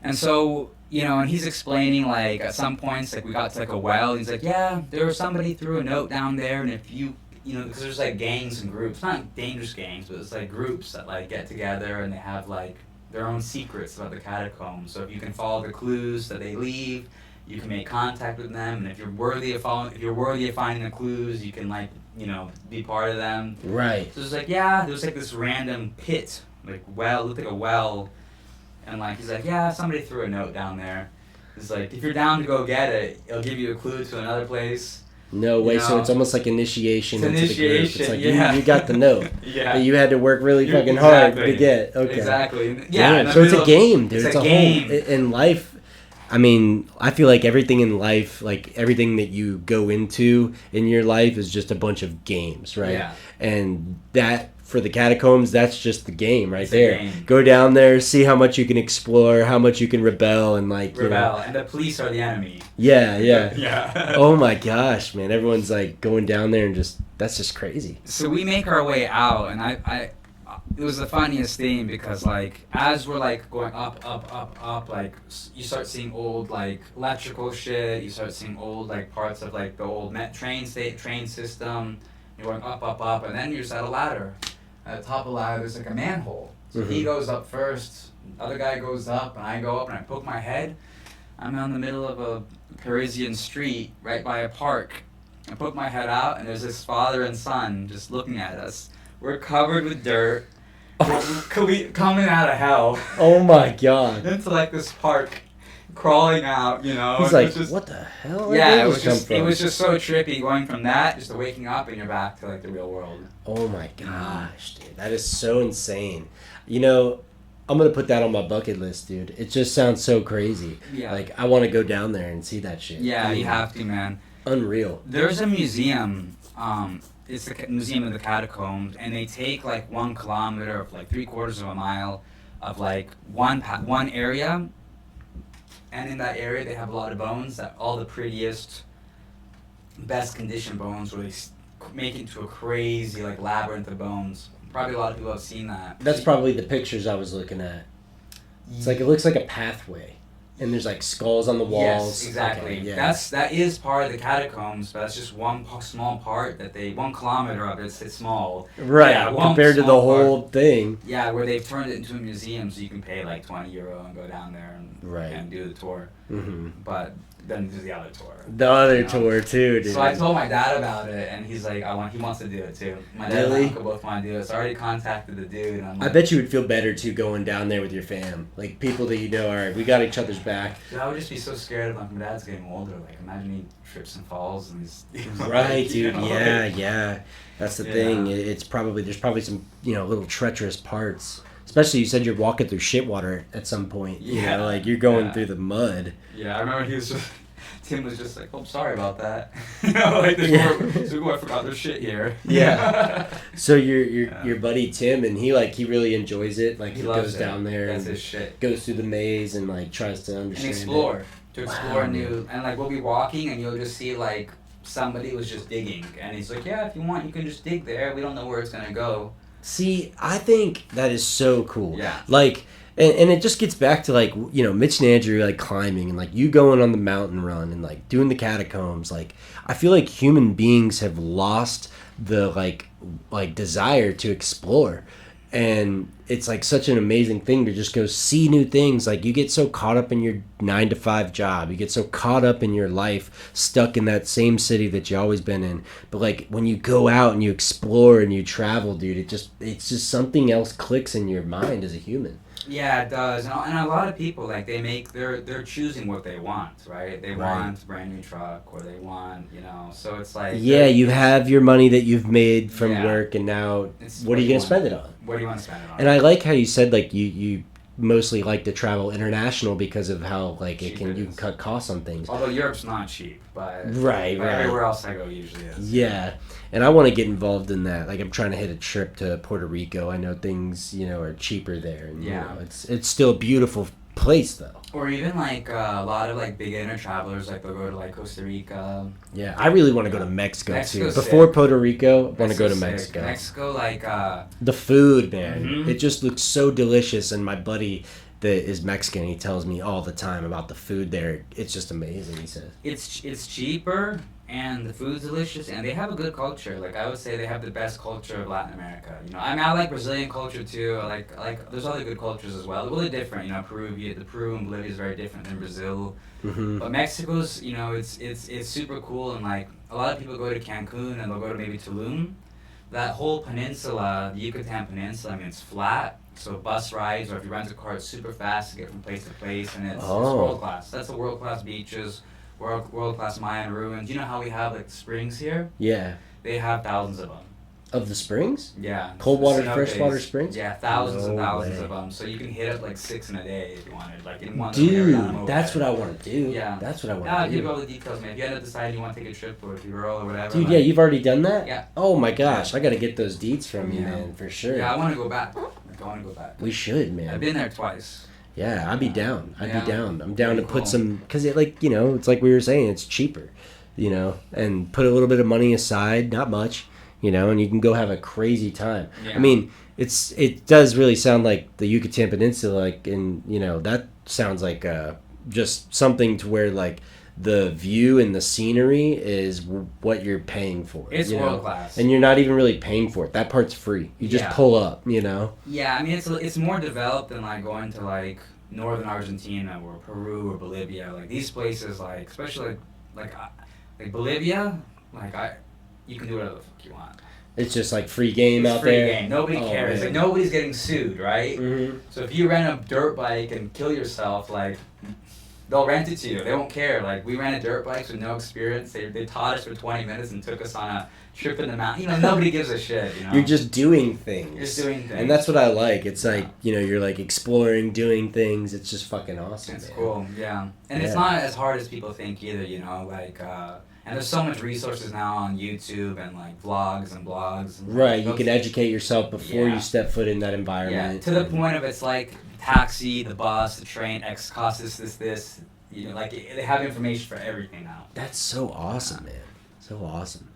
And so, you know, and he's explaining, like, at some points, like, we got to, like, a well, and he's like, yeah, there was somebody threw a note down there, and if you know, because there's, like, gangs and groups, not dangerous gangs, but it's, like, groups that, like, get together, and they have, like, their own secrets about the catacombs. So if you can follow the clues that they leave, you can make contact with them, and if you're worthy of finding the clues, you can, like, you know, be part of them. Right. So it's like, yeah, there was, like, this random pit, like, well, it looked like a well. And, like, he's like, yeah, somebody threw a note down there. He's like, if you're down to go get it, it'll give you a clue to another place. No way. You know? So it's almost like initiation into the group. It's like yeah. you got the note. Yeah. But you had to work really fucking hard to get. Okay. Exactly. Yeah. Damn. So it's a game, dude. It's a game. Whole in life. I mean, I feel like everything in life, like everything that you go into in your life is just a bunch of games, right? Yeah. And that, for the catacombs, that's just the game right It's there. Go down there, see how much you can explore, how much you can rebel, and like Rebel. You know, And the police are the enemy. yeah. Yeah. Oh my gosh, man! Everyone's like going down there and that's just crazy. So we make our way out, and it was the funniest thing because, like, as we're, like, going up, like, you start seeing old, like, electrical shit. You start seeing old, like, parts of, like, the old train system. You're going up, and then you're just at a ladder. At the top of the ladder, there's, like, a manhole. So he goes up first, the other guy goes up, and I go up, and I poke my head. I'm in the middle of a Parisian street right by a park. I poke my head out, and there's this father and son just looking at us. We're covered with dirt. Coming out of hell. Oh my god. Into, like, this park, crawling out, you know. He's like, what the hell? Yeah, it was just so trippy going from that just to waking up and you're back to, like, the real world. Oh my gosh, dude. That is so insane. You know, I'm going to put that on my bucket list, dude. It just sounds so crazy. Yeah. Like, I want to go down there and see that shit. Yeah, I mean, you have to, man. Unreal. There's a museum, it's the Museum of the Catacombs, and they take, like, 1 kilometer of, like, 3/4 of a mile of, like, one area, and in that area they have a lot of bones, that all the prettiest, best conditioned bones, where they make it into a crazy, like, labyrinth of bones. Probably a lot of people have seen that. That's probably the pictures I was looking at. It's like, it looks like a pathway. And there's, like, skulls on the walls. Yes, exactly. Okay, yeah. That is part of the catacombs, but that's just one small part that 1 kilometer of it's small. Right, Yeah, compared to the whole thing. Yeah, where they've turned it into a museum, so you can pay, like, €20 and go down there and do the tour. Mm-hmm. But then do the other tour. The other tour, too, dude. So I told my dad about it, and he's like, he wants to do it too. My dad and my uncle both want to do it, so I already contacted the dude. And I'm like, I bet you would feel better, too, going down there with your fam. Like, people that you know, all right, we got each other's back. Dude, I would just be so scared of, like, my dad's getting older. Like, imagine he trips and falls and he's... Right, dude. know, yeah. That's the thing. There's probably some, you know, little treacherous parts. Especially, you said you're walking through shit water at some point. You know, like, you're going through the mud. Yeah, I remember he was just... Tim was just like, oh, sorry about that. You know, like, I forgot there's shit here. Yeah. So your buddy Tim, and he really enjoys it. Like, he goes down there. That's and his shit. Goes through the maze and, like, tries to understand And explore. To explore Wow. new... And, like, we'll be walking, and you'll just see, like, somebody was just digging. And he's like, yeah, if you want, you can just dig there. We don't know where it's going to go. See, I think that is so cool. Yeah. Like, and it just gets back to, like, you know, Mitch and Andrew, like, climbing and, like, you going on the mountain run and, like, doing the catacombs. Like, I feel like human beings have lost the, like desire to explore. And it's, like, such an amazing thing to just go see new things. Like, you get so caught up in your 9-to-5 job. You get so caught up in your life, stuck in that same city that you always been in. But, like, when you go out and you explore and you travel, dude, it's just something else clicks in your mind as a human. Yeah, it does. And a lot of people, like, they're choosing what they want, right? They want a brand new truck, or they want, you know, so it's like... Yeah, you have your money that you've made from work, and now, what are you going to spend it on? What do you want to spend it on? And I like how you said, like, you mostly like to travel international because of how, like, you can cut costs on things. Although Europe's not cheap, but Right. everywhere else I go usually is. Yeah, and I want to get involved in that. Like, I'm trying to hit a trip to Puerto Rico. I know things, you know, are cheaper there. And, you know, it's still a beautiful place, though. Or even, like, a lot of, like, beginner travelers, like, they'll go to, like, Costa Rica. Yeah, I really want to go to Mexico, too. Mexico's Before sick. Puerto Rico, I want to go to Mexico's Mexico. sick. Mexico, like... The food, man. Mhm. It just looks so delicious, and my buddy that is Mexican. He tells me all the time about the food there. It's just amazing, he says. It's cheaper and the food's delicious and they have a good culture. Like I would say they have the best culture of Latin America. You know, I mean I like Brazilian culture too. I like there's other good cultures as well. They're really different. You know, Peru and Bolivia is very different than Brazil. Mm-hmm. But Mexico's, you know, it's super cool and like a lot of people go to Cancun and they'll go to maybe Tulum. That whole peninsula, the Yucatan Peninsula, I mean, it's flat, so bus rides, or if you rent a car, it's super fast to get from place to place, and it's world-class. That's the world-class beaches, world-class Mayan ruins. You know how we have, like, springs here? Yeah. They have thousands of them. Of the springs? Yeah. Cold water, freshwater springs? Yeah, thousands and thousands way. of them. So you can hit up, like, 6 in a day if you wanted, like, in one Dude, area. that's what I want to do. Yeah. That's what I want to I'll do. give you all the details, man. If you end up deciding you want to take a trip with your girl or whatever. Dude, like, yeah, you've already done that? Yeah. Oh my gosh, I gotta get those deets from you, Yeah. man, for sure. Yeah, I want to go back. Like, I want to go back. We should, man. I've been there twice. Yeah, I'd be down. I'd Yeah. be down. I'm down to Pretty put cool. some, because it, like, you know, it's like we were saying, it's cheaper, you know, and put a little bit of money aside, not much, you know, and you can go have a crazy time. Yeah. I mean, it does really sound like the Yucatan Peninsula, like, and, you know, that sounds like just something to where, like, the view and the scenery is what you're paying for. It's you know? world class. And you're not even really paying for it. That part's free. You just Yeah. pull up, you know? Yeah, I mean it's more developed than like going to like northern Argentina or Peru or Bolivia. Like these places, like especially like Bolivia, like you can do whatever the fuck you want. It's just like free game It's out free there. game. Nobody cares. Man. Like nobody's getting sued, right? Mm-hmm. So if you rent a dirt bike and kill yourself, like they'll rent it to you. They won't care. Like we rented dirt bikes with no experience. They taught us for 20 minutes and took us on a trip in the mountain. You know, nobody gives a shit. You know, You're just doing things. You're just doing things. And that's what I like. It's like, you know, you're like exploring, doing things. It's just fucking awesome. It's man. cool, yeah. And it's Yeah. not as hard as people think either, you know, like, and there's so much resources now on YouTube and like vlogs and blogs. And Right, you can educate yourself before Yeah. you step foot in that Yeah, environment. to the point of it's like taxi, the bus, the train, X costs this. You know, like they have information for everything now. That's so awesome, man. So awesome.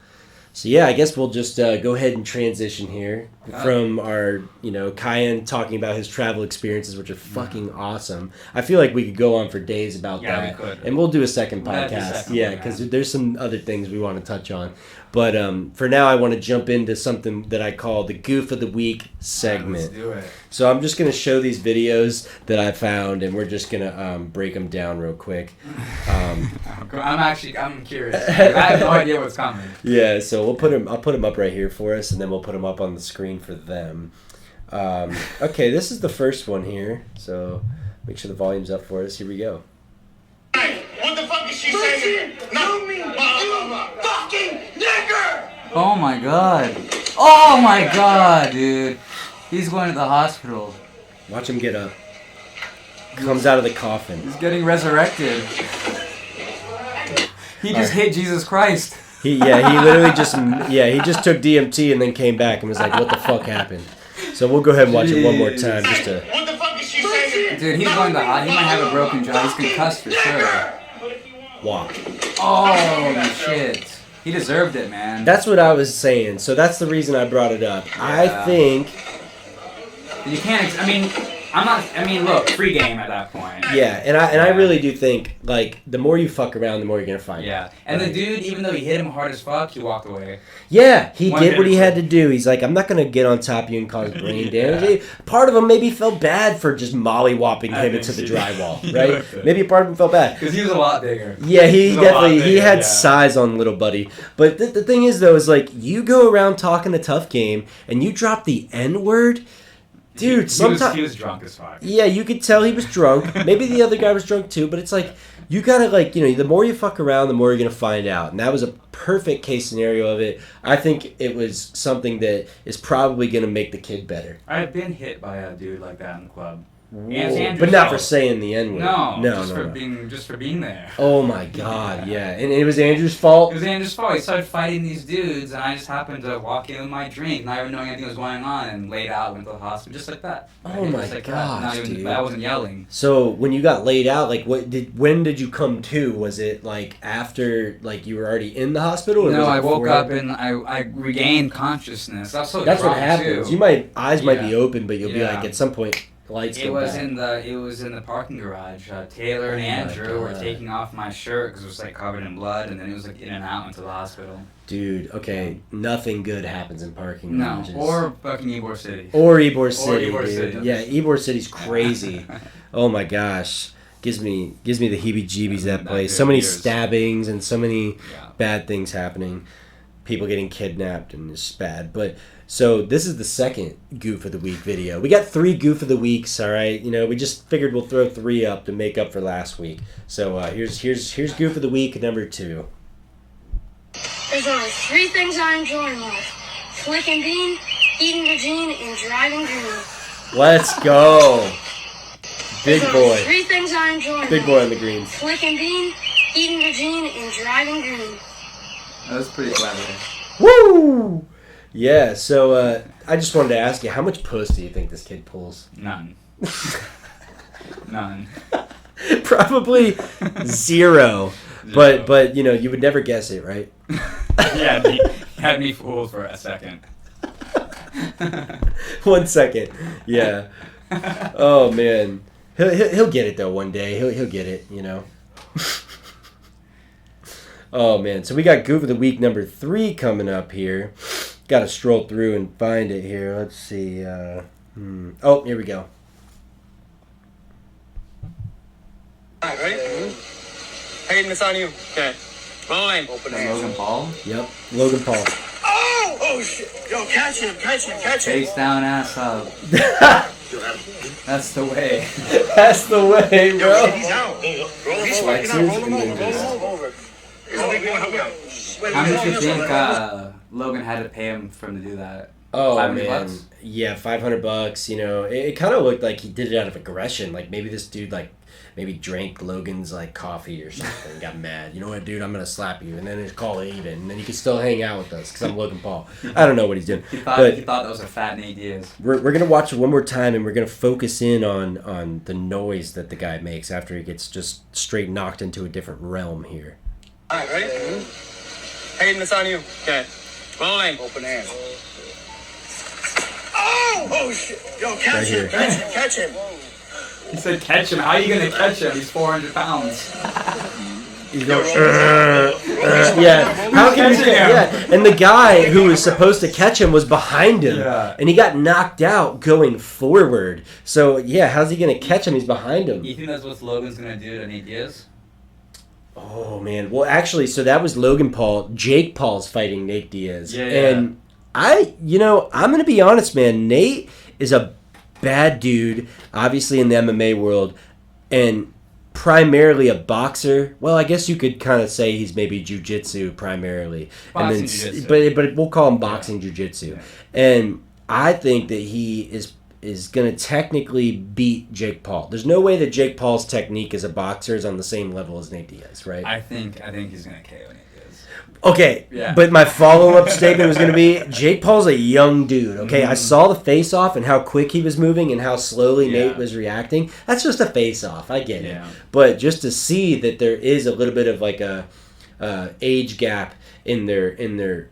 So yeah, I guess we'll just go ahead and transition here from our, you know, Kyan talking about his travel experiences, which are fucking awesome. I feel like we could go on for days about Yeah, that. we could. And we'll do a second We'll have the podcast. second Yeah, one, because man. there's some other things we want to touch on. But for now, I want to jump into something that I call the Goof of the Week segment. Let's do it. So I'm just going to show these videos that I found, and we're just going to break them down real quick. I'm curious. I have no idea what's coming. Yeah, so I'll put them up right here for us, and then we'll put them up on the screen for them. Okay, this is the first one here, so make sure the volume's up for us. Here we go. What the fuck is she saying? No, me, fucking nigger! Oh my god. Oh my god, dude. He's going to the hospital. Watch him get up. Comes out of the coffin. He's getting resurrected. He just hit Jesus Christ. He literally he just took DMT and then came back and was like, what the fuck happened? So we'll go ahead and watch it one more time just to... What the fuck is she saying? Dude, he's going to he might have a broken jaw. He's concussed for sure. walk. Oh, shit. He deserved it, man. That's what I was saying. So that's the reason I brought it up. Yeah. I think... You can't, look, free game at that point. Yeah, and I really do think, like, the more you fuck around, the more you're going to find Yeah. out. And right? the dude, even though he hit him hard as fuck, he walked away. Yeah, he did what he 100%. had to do. He's like, I'm not going to get on top of you and cause brain damage. Part of him maybe felt bad for just mollywopping him into the drywall, right? Maybe part of him felt bad. Because he was a lot bigger. Yeah, he He's a definitely, lot he bigger, had yeah. size on little buddy. But the thing is, though, is like, you go around talking a tough game, and you drop the N-word, dude, sometimes... He was drunk as fuck. Yeah, you could tell he was drunk. Maybe the other guy was drunk too, but it's like, you gotta, like, you know, the more you fuck around, the more you're gonna find out. And that was a perfect case scenario of it. I think it was something that is probably gonna make the kid better. I've been hit by a dude like that in the club. Whoa. But not for saying the N-word. No, No. just for being there. Oh my god, yeah. And it was Andrew's fault? It was Andrew's fault. He started fighting these dudes, and I just happened to walk in with my drink, not even knowing anything was going on, and laid out, went to the hospital, just like that. Oh my Just like that. gosh, Not even, dude. I wasn't yelling. So when you got laid out, like, when did you come to? Was it like after, like, you were already in the hospital? Or No, was it I woke before? up and I regained consciousness. I was so That's what drunk, happens. too. Eyes might be Yeah. open, but you'll be Yeah. like, at some point, lights It go was back. it was in the parking garage. Taylor and Andrew were taking off my shirt because it was like covered in blood, and then it was like in and out into the hospital. Dude, okay, nothing good happens in parking No, garages. or fucking Ybor City. Or Ybor City, Ybor dude. City. Yeah, Ybor City's crazy. Oh my gosh. Gives me the heebie-jeebies, that place. So many stabbings and so many bad things happening. People getting kidnapped, and it's bad. But so this is the second Goof of the Week video. We got 3 Goof of the Weeks, all right? You know, we just figured we'll throw 3 up to make up for last week. So here's Goof of the Week number 2. There's only 3 things I enjoy in life: flicking bean, eating Regine, and driving green. Let's go. Big There's only boy. 3 things I enjoy in Big life: boy on the greens. flicking bean, eating Regine, and driving green. That was pretty clever. Woo! Yeah, so I just wanted to ask you, how much puss do you think this kid pulls? None. None. Probably 0. But you know, you would never guess it, right? Yeah, he had me fooled for a second. 1 second. Yeah. Oh man. He'll get it though one day. He'll get it, you know. Oh man. So we got Goof of the Week number 3 coming up here. Got to stroll through and find it here. Let's see. Oh, here we go. Alright, ready? Hayden, it's on you. Okay. Rolling. Open Logan Paul. Yep. Logan Paul. Oh! Oh, shit. Yo, catch him. Face down, ass up. That's the way. That's the way, Yo, bro. he's out. Roll him over. Flexes Roll him and over. then Roll just- him over. Help me out. How much you think Logan had to pay him for him to do that? Oh 500 man, bucks? yeah, $500. You know, it kind of looked like he did it out of aggression. Like maybe this dude maybe drank Logan's like coffee or something and got mad. You know what, dude? I'm gonna slap you, and then just call it even, and then you can still hang out with us because I'm Logan Paul. I don't know what he's doing, He but thought that was a fat Nate Diaz. we're gonna watch it one more time, and we're gonna focus in on the noise that the guy makes after he gets just straight knocked into a different realm here. Alright, ready? Hayden, it's on you. Okay. Rolling. Open hand. Oh! Oh, shit. Yo, catch Right here. him. Catch him. He said catch him. How are you gonna catch him? He's 400 pounds. He's going, yeah. How can you catching get, him? yeah. And the guy who was supposed to catch him was behind him, Yeah. and he got knocked out going forward. So yeah, how's he gonna catch him? He's behind him. You think that's what Logan's gonna do to Nate Diaz? Oh man. Well, actually, so that was Logan Paul. Jake Paul's fighting Nate Diaz, Yeah. and I'm gonna be honest, man. Nate is a bad dude, obviously in the MMA world, and primarily a boxer. Well, I guess you could kind of say he's maybe jiu-jitsu primarily. Boxing jiu-jitsu. But we'll call him boxing jiu-jitsu. Yeah. And I think that he is going to technically beat Jake Paul. There's no way that Jake Paul's technique as a boxer is on the same level as Nate Diaz, right? I think he's gonna KO Nate Diaz. Okay, Yeah. but my follow-up statement was going to be, Jake Paul's a young dude, okay? I saw the face-off and how quick he was moving and how slowly Yeah. Nate was reacting. That's just a face-off, I get it. Yeah. But just to see that there is a little bit of like a age gap in their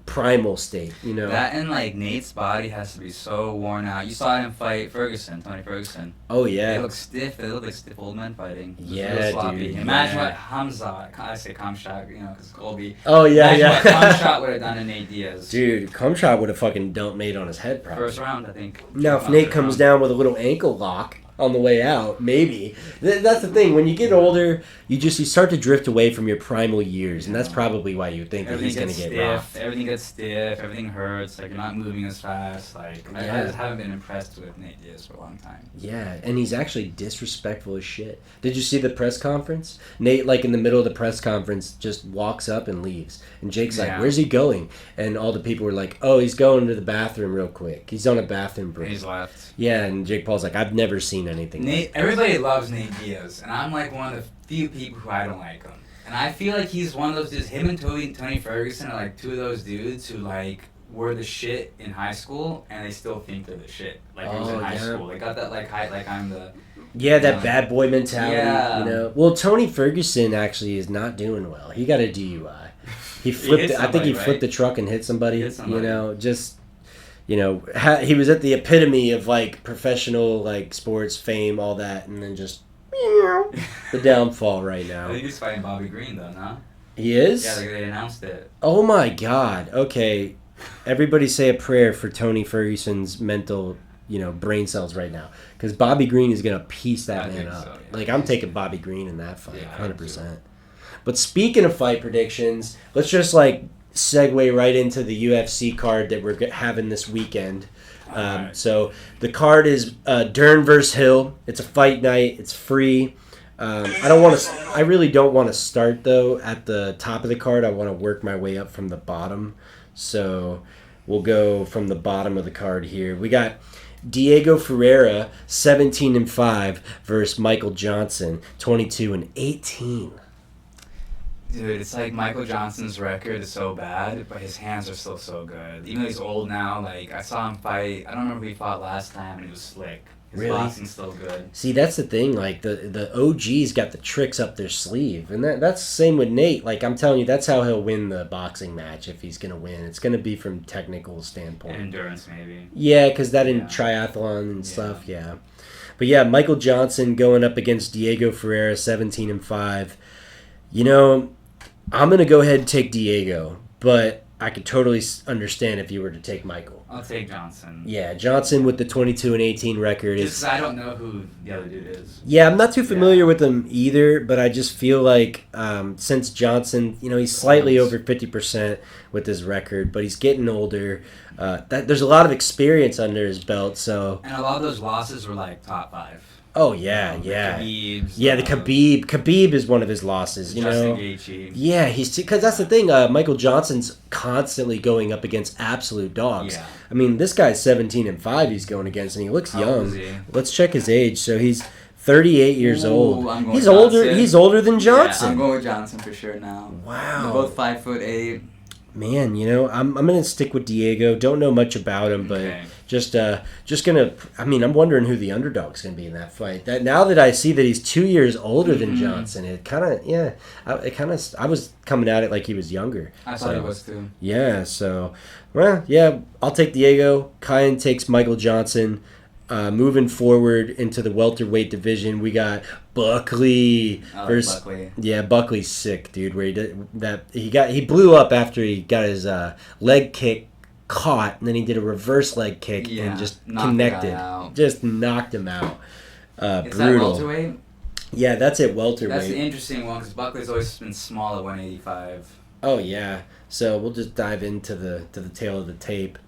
primal state, you know? That and like Nate's body has to be so worn out. You saw him fight Tony Ferguson. Oh, They yeah. look stiff. They look like stiff old men fighting. It was Yeah, real sloppy. dude, Imagine yeah. what Hamza, I say Kamshak, you know, because Colby. Oh, yeah, Imagine what yeah. Kamshak would have done to Nate Diaz. Dude, Cumshot would have fucking dumped Nate on his head, probably. First round, I think. Now, if Nate comes down with a little ankle lock on the way out, maybe. That's the thing. When you get older, you start to drift away from your primal years, and that's probably why you think that he's going to get rocked. Everything gets stiff. Everything hurts. Like you're not moving as fast. Like I Yeah. just haven't been impressed with Nate Diaz for a long time. Yeah, and he's actually disrespectful as shit. Did you see the press conference? Nate, like in the middle of the press conference, just walks up and leaves. And Jake's like, Yeah. "Where's he going?" And all the people were like, "Oh, he's going to the bathroom real quick. He's on a bathroom And break." he's left. Yeah, and Jake Paul's like, "I've never seen anything." Nate, like that." everybody loves Nate Diaz, and I'm like one of the few people who I don't like him. And I feel like he's one of those dudes. Him and Tony Ferguson are like two of those dudes who like were the shit in high school, and they still think they're the shit. Like he was in Oh, high yeah. school. They got that like height, like I'm the. Yeah, that Yeah. bad boy mentality, Yeah. you know. Well, Tony Ferguson actually is not doing well. He got a DUI. He flipped. hit I think he somebody, flipped right? the truck and hit somebody. Hit somebody. You know, just you know, he was at the epitome of like professional like sports fame, all that, and then just the downfall right now. I think he's fighting Bobby Green though, no? He is? Yeah, they announced it. Oh my God. Okay. Everybody say a prayer for Tony Ferguson's mental, you know, brain cells right now. Because Bobby Green is going to piece that man up. So, yeah. Like, I'm taking Bobby Green in that fight, 100%. But speaking of fight predictions, let's just, like, segue right into the UFC card that we're having this weekend. Right. So the card is Dern versus Hill. It's a fight night. It's free. I really don't want to start though at the top of the card. I want to work my way up from the bottom. So we'll go from the bottom of the card here. We got Diego Ferreira 17-5 versus Michael Johnson 22-18. Dude, it's like Michael Johnson's record is so bad, but his hands are still so good. Even though he's old now, like I saw him fight. I don't remember who he fought last time, and he was slick. His boxing's still good. See, that's the thing. Like the OGs got the tricks up their sleeve, and that's the same with Nate. Like I'm telling you, that's how he'll win the boxing match if he's gonna win. It's gonna be from technical standpoint. And endurance, maybe. Yeah, because that in triathlon and stuff. Yeah, but yeah, Michael Johnson going up against Diego Ferreira, 17-5. You know, I'm gonna go ahead and take Diego, but I could totally understand if you were to take Michael. I'll take Johnson. Yeah, Johnson with the 22-18 record. Just I don't know who the other dude is. Yeah, I'm not too familiar with him either, but I just feel like since Johnson, you know, he's slightly over 50% with his record, but he's getting older. There's a lot of experience under his belt, so. And a lot of those losses were like top 5. Oh yeah, yeah, the Khabib is one of his losses. You know, Gaethje. Yeah, because that's the thing. Michael Johnson's constantly going up against absolute dogs. Yeah. I mean, this guy's 17-5. He's going against, and he looks young. Old is he? Let's check his age. So he's 38 years old. I'm going He's Johnson. older. He's older than Johnson. Yeah, I'm going with Johnson for sure now. Wow. They're both 5'8". Man, you know, I'm gonna stick with Diego. Don't know much about him, but just gonna. I mean, I'm wondering who the underdog's gonna be in that fight. That now that I see that he's 2 years older than Johnson, it kind of I was coming at it like he was younger. I thought he was too. Yeah. So, well, yeah, I'll take Diego. Kyan takes Michael Johnson. Moving forward into the welterweight division, we got Buckley versus Buckley. Yeah, Buckley's sick, dude. Where he blew up after he got his leg kick caught, and then he did a reverse leg kick and just connected, just knocked him out. Is brutal. that welterweight? Yeah, that's it. Welterweight. That's the interesting one because Buckley's always been small at 185. Oh yeah. So we'll just dive into the tail of the tape.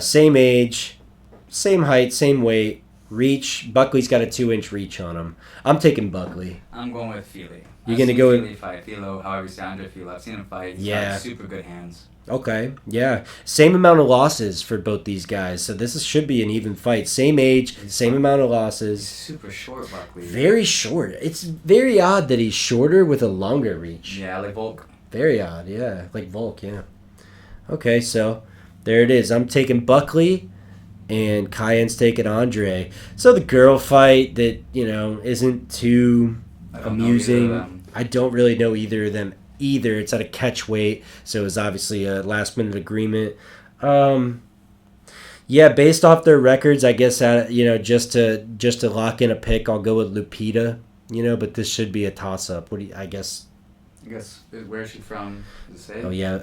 Same age. Same height, same weight, reach. Buckley's got a 2-inch reach on him. I'm taking Buckley. I'm going with Feely. You're going to go with... Philo, however you say Andre Philo. I've seen him fight. He's got super good hands. Okay, yeah. Same amount of losses for both these guys, so this should be an even fight. Same age, same amount of losses. He's super short, Buckley. Very short. It's very odd that he's shorter with a longer reach. Yeah, like Volk. Very odd, yeah. Like Volk, yeah. Okay, so there it is. I'm taking Buckley. And Kyan's taking Andre. So the girl fight that, you know, isn't too amusing. I don't really know either of them either. It's at a catch weight, so it was obviously a last minute agreement. Yeah, based off their records, I guess you know, just to lock in a pick, I'll go with Lupita. You know, but this should be a toss up. What do you? I guess Where is she from? Does it say? Oh yeah.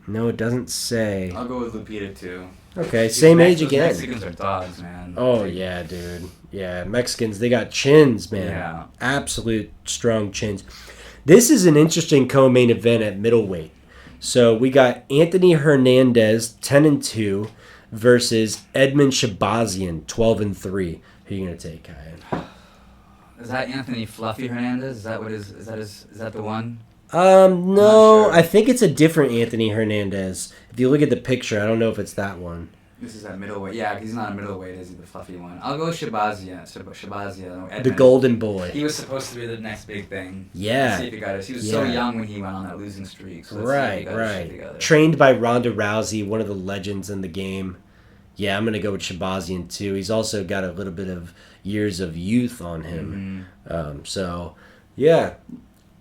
No, it doesn't say. I'll go with Lupita too. Okay, same age again. Mexicans are dogs, man. Oh yeah, dude. Yeah, Mexicans, they got chins, man. Yeah. Absolute strong chins. This is an interesting co-main event at middleweight. So we got Anthony Hernandez, 10-2, versus Edmund Shabazian, 12-3. Who are you gonna take, Kyan? Is that Anthony Fluffy Hernandez? Is that the one? No, sure. I think it's a different Anthony Hernandez. If you look at the picture, I don't know if it's that one. This is at middleweight. Yeah, he's not a middleweight, is he? The fluffy one. I'll go with Shabazian. Shabazian. The golden boy. He was supposed to be the next big thing. Yeah. Let's see if he got it. He was so young when he went on that losing streak. So right. Trained by Ronda Rousey, one of the legends in the game. Yeah, I'm going to go with Shabazian too. He's also got a little bit of years of youth on him. Mm-hmm. So, yeah.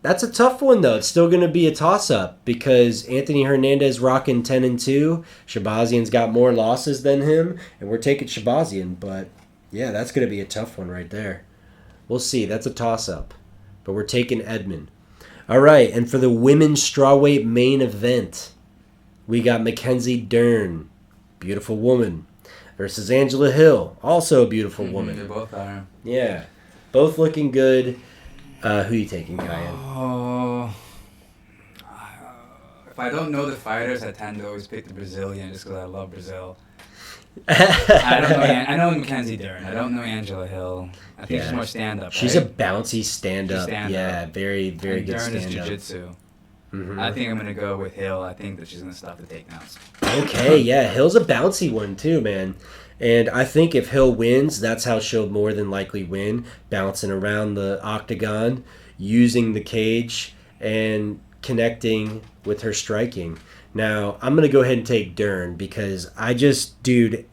That's a tough one, though. It's still going to be a toss-up because Anthony Hernandez rocking 10-2. Shabazian's got more losses than him, and we're taking Shabazian. But, yeah, that's going to be a tough one right there. We'll see. That's a toss-up. But we're taking Edmund. All right, and for the women's strawweight main event, we got Mackenzie Dern, beautiful woman, versus Angela Hill, also a beautiful woman. They both are. Yeah, both looking good. Who you taking, Kyan? Oh, if I don't know the fighters, I tend to always pick the Brazilian just because I love Brazil. I don't know. I know Mackenzie Dern. I don't know Angela Hill. I think she's more stand-up. She's right? a bouncy stand-up. Yeah, very, very good stand-up. Dern is stand-up. jiu-jitsu. Mm-hmm. I think I'm gonna go with Hill. I think that she's gonna stop the takedowns. Okay, yeah, Hill's a bouncy one too, man. And I think if Hill wins, that's how she'll more than likely win, bouncing around the octagon, using the cage, and connecting with her striking. Now, I'm going to go ahead and take Dern because dude,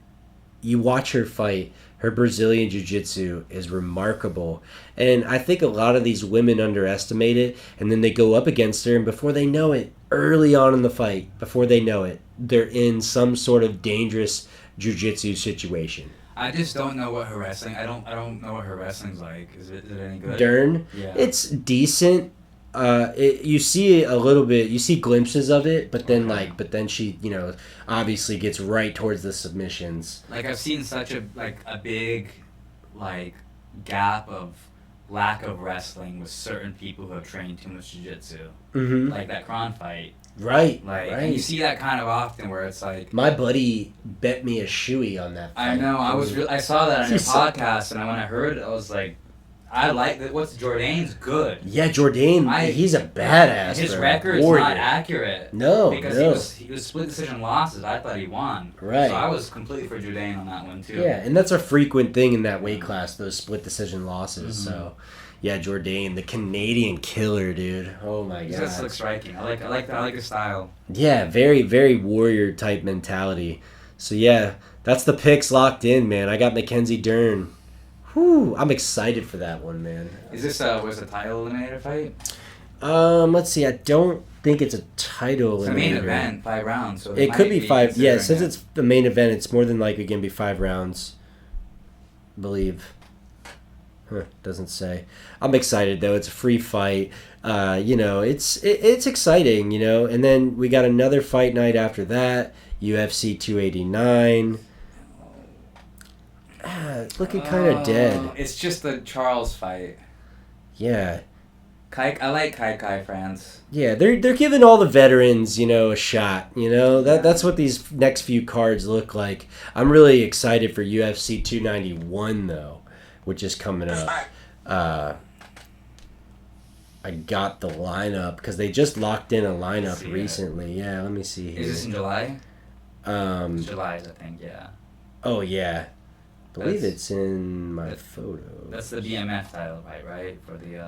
you watch her fight, her Brazilian Jiu-Jitsu is remarkable. And I think a lot of these women underestimate it, and then they go up against her, and before they know it, early on in the fight, before they know it, they're in some sort of dangerous Jiu-Jitsu situation. I just don't know what her wrestling. I don't know what her wrestling's like. Is it any good? Dern, yeah, it's decent. You see a little bit. You see glimpses of it, but then she, obviously gets right towards the submissions. Like I've seen such a big, gap of lack of wrestling with certain people who have trained too much jiu-jitsu. Mm-hmm. Like that Kron fight. Right. And you see that kind of often where it's like. My buddy bet me a shoey on that fight. I know. I saw that on your podcast, and when I heard it, I was like, I like that. What's Jourdain's good? Yeah, Jourdain. He's a badass. His record's not accurate. No, because he was split decision losses. I thought he won. Right. So I was completely for Jourdain on that one too. Yeah, and that's a frequent thing in that weight class. Those split decision losses. Mm-hmm. So. Yeah, Jourdain, the Canadian killer, dude. Oh my god. He just looks striking. I like his style. Yeah, very, very warrior type mentality. So yeah, that's the picks locked in, man. I got Mackenzie Dern. Whew, I'm excited for that one, man. Is this was a title eliminator fight? Let's see. I don't think it's a title eliminator. It's a main event, 5 rounds. So it could be 5. Yeah, since it's the main event, it's more than likely going to be 5 rounds. I believe. Doesn't say. I'm excited though. It's a free fight. It's exciting, And then we got another fight night after that. UFC 289. It's looking kind of dead. It's just the Charles fight. Yeah. I like Kai France. Yeah, they're giving all the veterans, a shot. That's what these next few cards look like. I'm really excited for UFC 291 though, which is coming up. I got the lineup because they just locked in a lineup recently. Yeah, let me see here. Is this in July? It's July, I think. Yeah. Oh yeah, I believe it's in my photo. That's the BMF title fight, right? For the.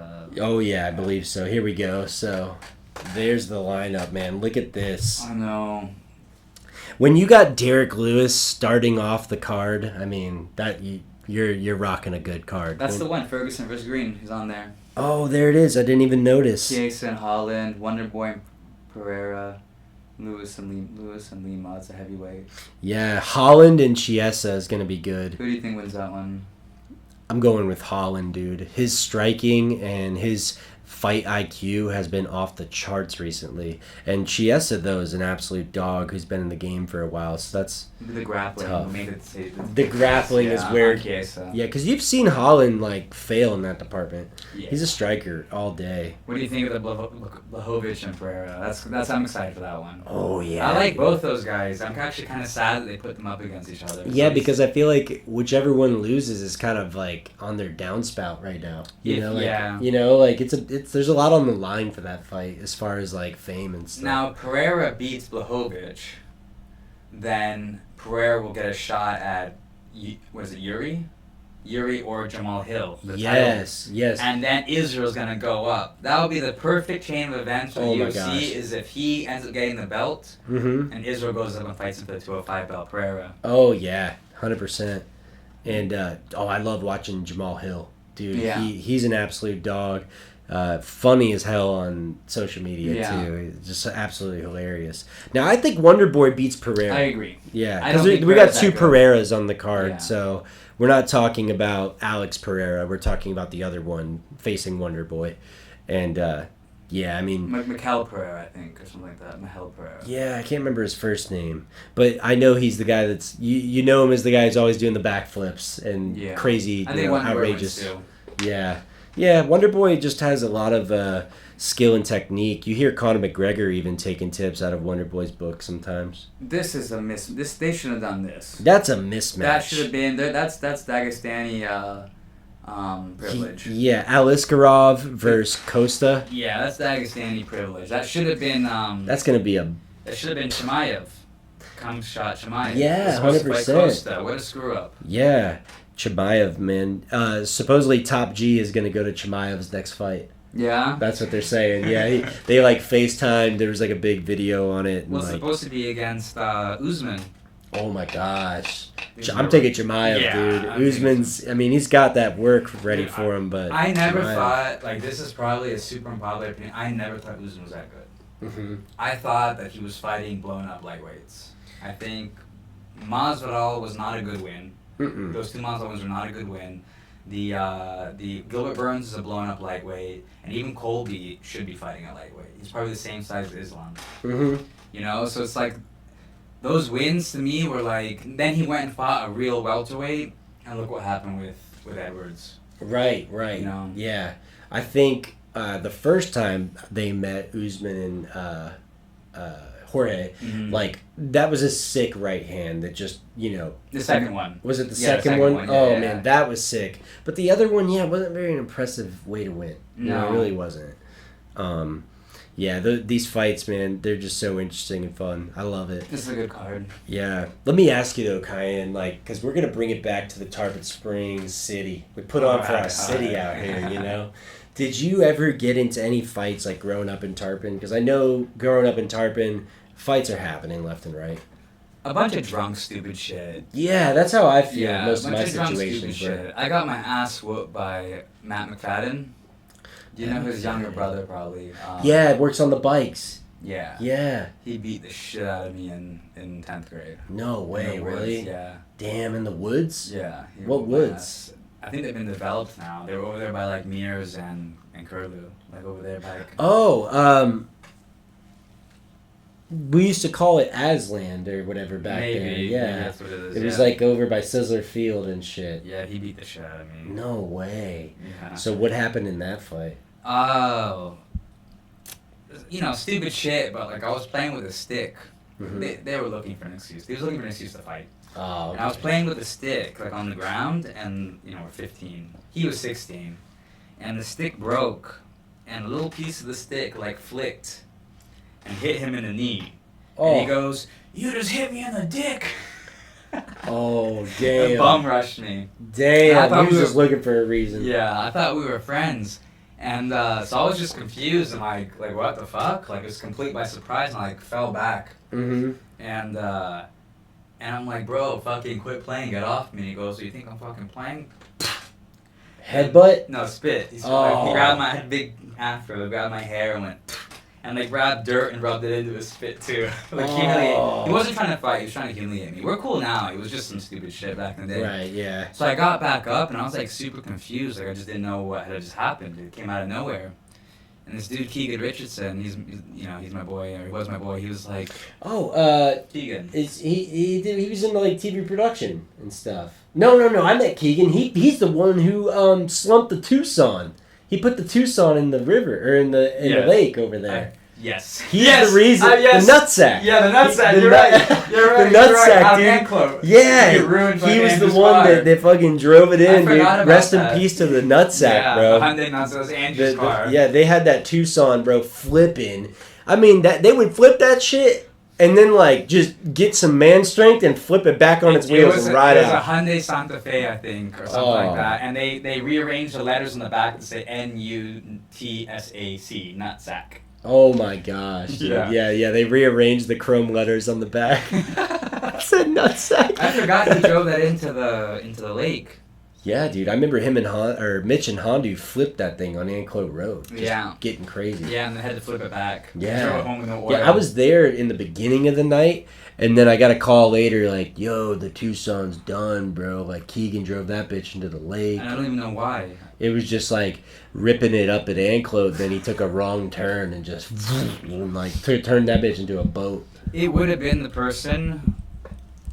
Oh yeah, I believe so. Here we go. So, there's the lineup, man. Look at this. I know. When you got Derek Lewis starting off the card, I mean that you're rocking a good card. That's the one. Ferguson versus Green. He's on there. Oh, there it is. I didn't even notice. Jason Holland, Wonderboy Pereira, Lewis and Lima. It's a heavyweight. Yeah, Holland and Chiesa is gonna be good. Who do you think wins that one? I'm going with Holland, dude. His striking and his fight IQ has been off the charts recently. And Chiesa, though, is an absolute dog who's been in the game for a while. So that's the grappling. tough. Made it the grappling is where... Chiesa. Yeah, because you've seen Holland, fail in that department. Yeah. He's a striker all day. What do you think of the Blachowicz and Pereira? I'm excited for that one. Oh, yeah. I like both those guys. I'm actually kind of sad that they put them up against each other. Yeah, because I feel like whichever one loses is kind of on their downspout right now. There's a lot on the line for that fight as far as fame and stuff. Now Pereira beats Blachowicz, then Pereira will get a shot at Yuri or Jamal Hill. Yes. And then Israel's gonna go up. That would be the perfect chain of events for UFC. Is if he ends up getting the belt, and Israel goes up and fights him for the 205 belt, Pereira. Oh yeah, 100%. And I love watching Jamal Hill, dude. Yeah. He's an absolute dog. Funny as hell on social media too. Just absolutely hilarious. Now I think Wonder Boy beats Pereira. I agree. Yeah, I don't because think we got Pereira's two that good. Pereiras on the card, Yeah. so we're not talking about Alex Pereira. We're talking about the other one facing Wonder Boy, and yeah, I mean, Mikel Pereira, I think, or something like that. Mikel Pereira. yeah, I can't remember his first name, but I know he's the guy that's you know him as the guy who's always doing the backflips and crazy, I think Wonder Boy wins outrageous. too. Yeah, Wonder Boy just has a lot of skill and technique. You hear Conor McGregor even taking tips out of Wonder Boy's book sometimes. This is a miss. They should have done this. That's a mismatch. That should have been. That's Dagestani privilege. Yeah, Aliskarov versus Costa. Yeah, that's Dagestani privilege. That should have been. That's gonna be a. That should have been Chimaev. Khamzat Chimaev. Yeah, Supposed to fight 100%. Costa. What a screw up. Yeah, Chimaev, man. Supposedly Top G is gonna go to Chimaev's next fight. Yeah. That's what they're saying. Yeah, they like FaceTime. There was like a big video on it. And Well, it's like, supposed to be against Usman. oh my gosh. These I'm are- taking Chimaev, Yeah, dude. I'm taking Usman's, I mean, he's got that work ready Dude, for him, but I never Chimaev- thought, like, this is probably a super unpopular opinion. I never thought Usman was that good. Mm-hmm. I thought that he was fighting blown up lightweights. I think Masvidal was not a good win. Mm-mm. Those two Masvidal wins were not a good win. The Gilbert Burns is a blown up lightweight, and even Colby should be fighting at lightweight. He's probably the same size as Islam. Mm-hmm. You know, so it's like those wins to me were like. Then he went and fought a real welterweight, and look what happened with Edwards. Right. You know? Yeah. I think the first time they met, Usman and Jorge, Mhm. like, that was a sick right hand that just, you know... The second one. Was it the Yeah, the second second one? one, yeah, Oh, yeah. man, that was sick. But the other one, yeah, wasn't very an impressive way to win. No. It really wasn't. Yeah, these fights, man, they're just so interesting and fun. I love it. This is a good card. Yeah. Let me ask you, though, Kyan, like, because we're going to bring it back to the Tarpon Springs city. We put on for our city out here, you know? Did you ever get into any fights, like, growing up in Tarpon? Because I know growing up in Tarpon, fights are happening left and right. A bunch of drunk, stupid shit. Yeah, that's how I feel Yeah, most a of my bunch of drunk, stupid situations. But shit. I got my ass whooped by Matt McFadden. Do you know his younger brother, probably? yeah, it works on the bikes. Yeah. Yeah. He beat the shit out of me in 10th grade. No way, In the woods, really? Yeah. Damn, in the woods? Yeah. he What whooped my woods? ass. I think they've been developed now. They were over there by, like, Mears and Curlew. Like, over there by... Oh, we used to call it Asland or whatever back maybe, then. maybe Yeah. that's what it is. It was yeah. like over by Sizzler Field and shit. Yeah, he beat the shit out of me. No way. Yeah. So what happened in that fight? Oh. You know, stupid shit, but, like, I was playing with a stick. Mhm. They were looking for an excuse. He was looking for an excuse to fight. Oh, And I was playing with a stick, like, on the ground, and, you know, we're 15. He was 16. And the stick broke, and a little piece of the stick, like, flicked and hit him in the knee. And he goes, "You just hit me in the dick!" Oh, And damn. bum rushed me. I Damn, thought he was we just were- looking for a reason. Yeah, I thought we were friends. And so I was just confused and like what the fuck? Like, it was complete by surprise, and I, like, fell back. Mm-hmm. And I'm like, "Bro, fucking quit playing, get off me." And he goes, "So you think I'm fucking playing?" Headbutt? No, spit. He Oh. grabbed my big afro, grabbed my hair, and went, and like grabbed dirt and rubbed it into his spit too. Like, he wasn't trying to fight. He was trying to humiliate me. We're cool now. It was just some stupid shit back in the day. Right, yeah. So I got back up and I was like super confused. Like, I just didn't know what had just happened. It came out of nowhere. And this dude Keegan Richardson, he's my boy, or he was my boy. He was like, Oh, Keegan. he was in like TV production and stuff. No, I met Keegan. He's the one who slumped the Tucson. He put the Tucson in the river or in the lake over there. Yes. He's Yes! the reason. Yes! The nutsack. Yeah, the nutsack. The You're nut- right. You're right. The You're right. nutsack, Out of dude. Anklo. Yeah, You ruined he was the Andrew's one car. that fucking drove it in, dude. forgot about Rest that. in peace to the nutsack, Yeah, bro. the Hyundai Nutsack was Andrew's car. Yeah, they had that Tucson, bro, flipping. I mean, that they would flip that shit and then like just get some man strength and flip it back on its wheels and ride It was out. a Hyundai Santa Fe, I think, or something like that. And they rearranged the letters on the back to say NUTSAC, nutsack. Oh my gosh. Dude. Yeah. Yeah, they rearranged the chrome letters on the back. It said nutsack. I forgot he drove that into the lake. Yeah, dude. I remember him and Mitch and Hondu flipped that thing on Anclote Road. Just getting crazy. Yeah, and they had to flip it back. Yeah. Throw it home in the oil. Yeah, I was there in the beginning of the night, and then I got a call later like, yo, the Tucson's done, bro. Like, Keegan drove that bitch into the lake. And I don't even know why. It was just like ripping it up at Anclote, then he took a wrong turn and just and, like turned that bitch into a boat. It would have been the person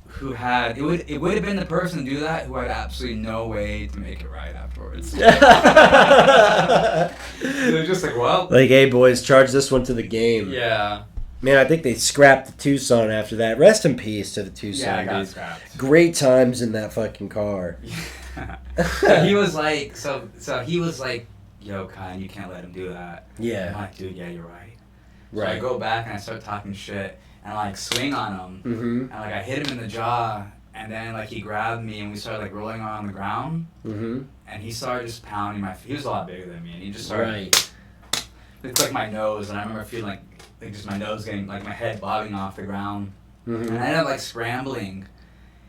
who had it would have been the person to do that who had absolutely no way to make it right afterwards. They were just like, well, like, hey boys, charge this one to the game. Yeah. Man, I think they scrapped the Tucson after that. Rest in peace to the Tucson. Yeah, I got dude. scrapped. Great times in that fucking car. So he was like, yo, Kyan, you can't let him do that. Yeah. I'm like, dude, yeah, you're right. So Right. I go back and I start talking shit and I like swing on him. Mm-hmm. And like I hit him in the jaw and then like he grabbed me and we started like rolling on the ground. Mm-hmm. And he started just pounding my. He was a lot bigger than me and he just started. Right. It's like my nose and I remember feeling like just my nose getting like my head bobbing off the ground. Mm-hmm. And I ended up like scrambling.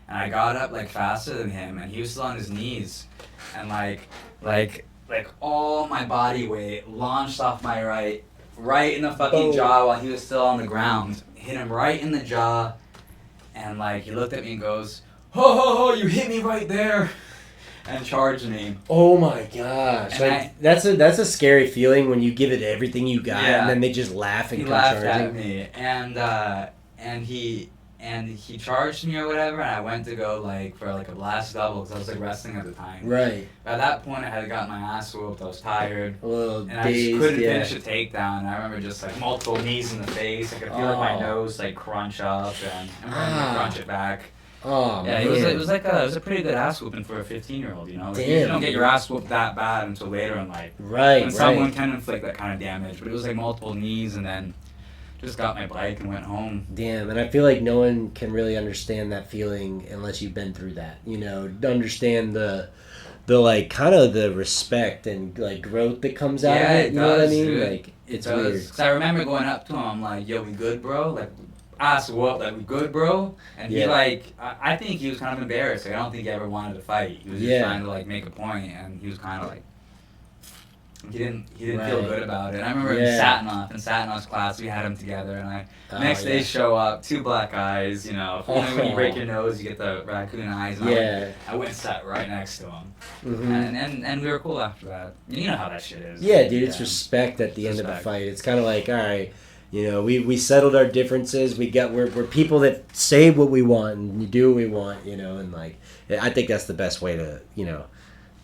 And I got up like faster than him and he was still on his knees. And like all my body weight launched off my right in the fucking jaw while he was still on the ground. Hit him right in the jaw. And like he looked at me and goes, ho ho ho, you hit me right there. And charged me. Oh my gosh! And Like, that's a scary feeling when you give it everything you got, Yeah. and then they just laugh and He come laughed charging. at me, and he charged me or whatever, and I went to go like for like a blast double because I was like wrestling at the time. Right. At that point, I had gotten my ass whooped. I was tired, A little and I just dazed, couldn't yeah. finish a takedown. And I remember just like multiple knees in the face. I could feel like my Oh. nose like crunch up, and I'm trying to crunch it back. Oh Yeah, man. it was a pretty good ass whooping for a 15-year-old. You know, like, you Damn, don't get your dude. ass whooped that bad until later in life. Right. When someone can inflict that kind of damage, but it was like multiple knees, and then just got my bike and went home. Damn, and I feel like no one can really understand that feeling unless you've been through that. You know, understand the like kind of the respect and like growth that comes out of it. You know what I mean? Dude. Like it's It does. weird. 'Cause I remember going up to him like, "Yo, we good, bro?" Like, ass whooped, like, "We good, bro?" And he Yeah. like, I think he was kind of embarrassed. Like, I don't think he ever wanted to fight. He was just Yeah. trying to like make a point, and he was kind of like, he didn't feel Right. good about it. I remember in Yeah. Satinoff's class, we had him together, and Oh, next day yeah. show up, 2 black eyes, you know. Only when you break your nose, you get the raccoon eyes. And Yeah. I went and sat right next to him, Mm-hmm. and we were cool after that. You know how that shit is. Yeah, dude, it's respect at the end of the Respect. fight. It's kind of like, all right, you know, we settled our differences. We're people that say what we want and do what we want, you know, and like I think that's the best way to, you know,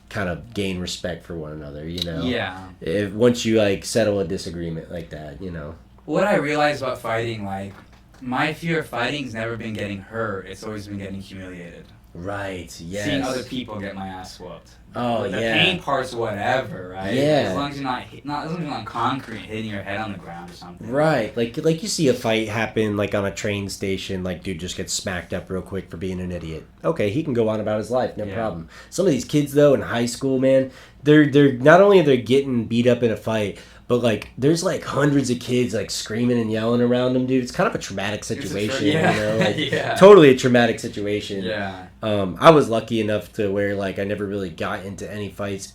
kind of gain respect for one another, you know. Yeah. Once you like settle a disagreement like that, you know. What I realized about fighting, like, my fear of fighting's never been getting hurt. It's always been getting humiliated. Right. Yes. Seeing other people get my ass whooped. Oh, the yeah. pain part's whatever, right? Yeah. As long as you're not as long as you're not on concrete hitting your head on the ground or something. Right, like you see a fight happen like on a train station, like dude just gets smacked up real quick for being an idiot. Okay, he can go on about his life, no Yeah. problem. Some of these kids though in high school, man, they're not only they're getting beat up in a fight, but like there's like hundreds of kids like screaming and yelling around them, dude. It's kind of a traumatic situation, yeah. you know, like, Yeah. totally a traumatic situation. Yeah. I was lucky enough to where like I never really got into any fights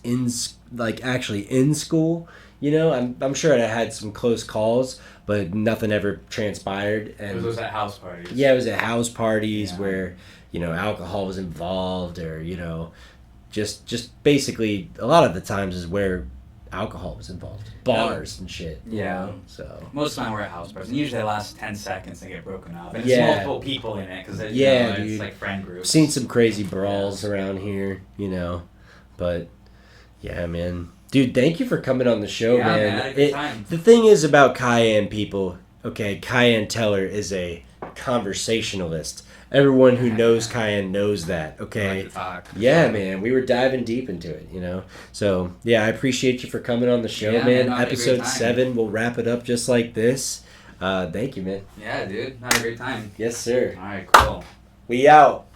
actually in school. You know, I'm sure I had some close calls, but nothing ever transpired. And It was at house parties. yeah, it was at house parties Yeah. where, you know, alcohol was involved, or you know, just basically a lot of the times is where alcohol was involved, bars and shit. You Yeah. know? So Most of the time we're at house parties. And usually they last 10 seconds and get broken up. And Yeah. it's multiple people in it because Yeah, it's dude. like friend groups. seen some crazy brawls around here, you know, but yeah, man. Dude, thank you for coming on the show, Yeah, man. man, I had a good time. The thing is about Kyan, people, okay, Kyan Teller is a conversationalist. Everyone who knows Kyan knows that, I okay? like to talk. Yeah, man, we were diving deep into it, you know? So, yeah, I appreciate you for coming on the show, Yeah, man. man, I had a great Episode time. 7, we'll wrap it up just like this. Thank you, man. Yeah, dude. Had a great time. Yes, sir. All right, cool. We out.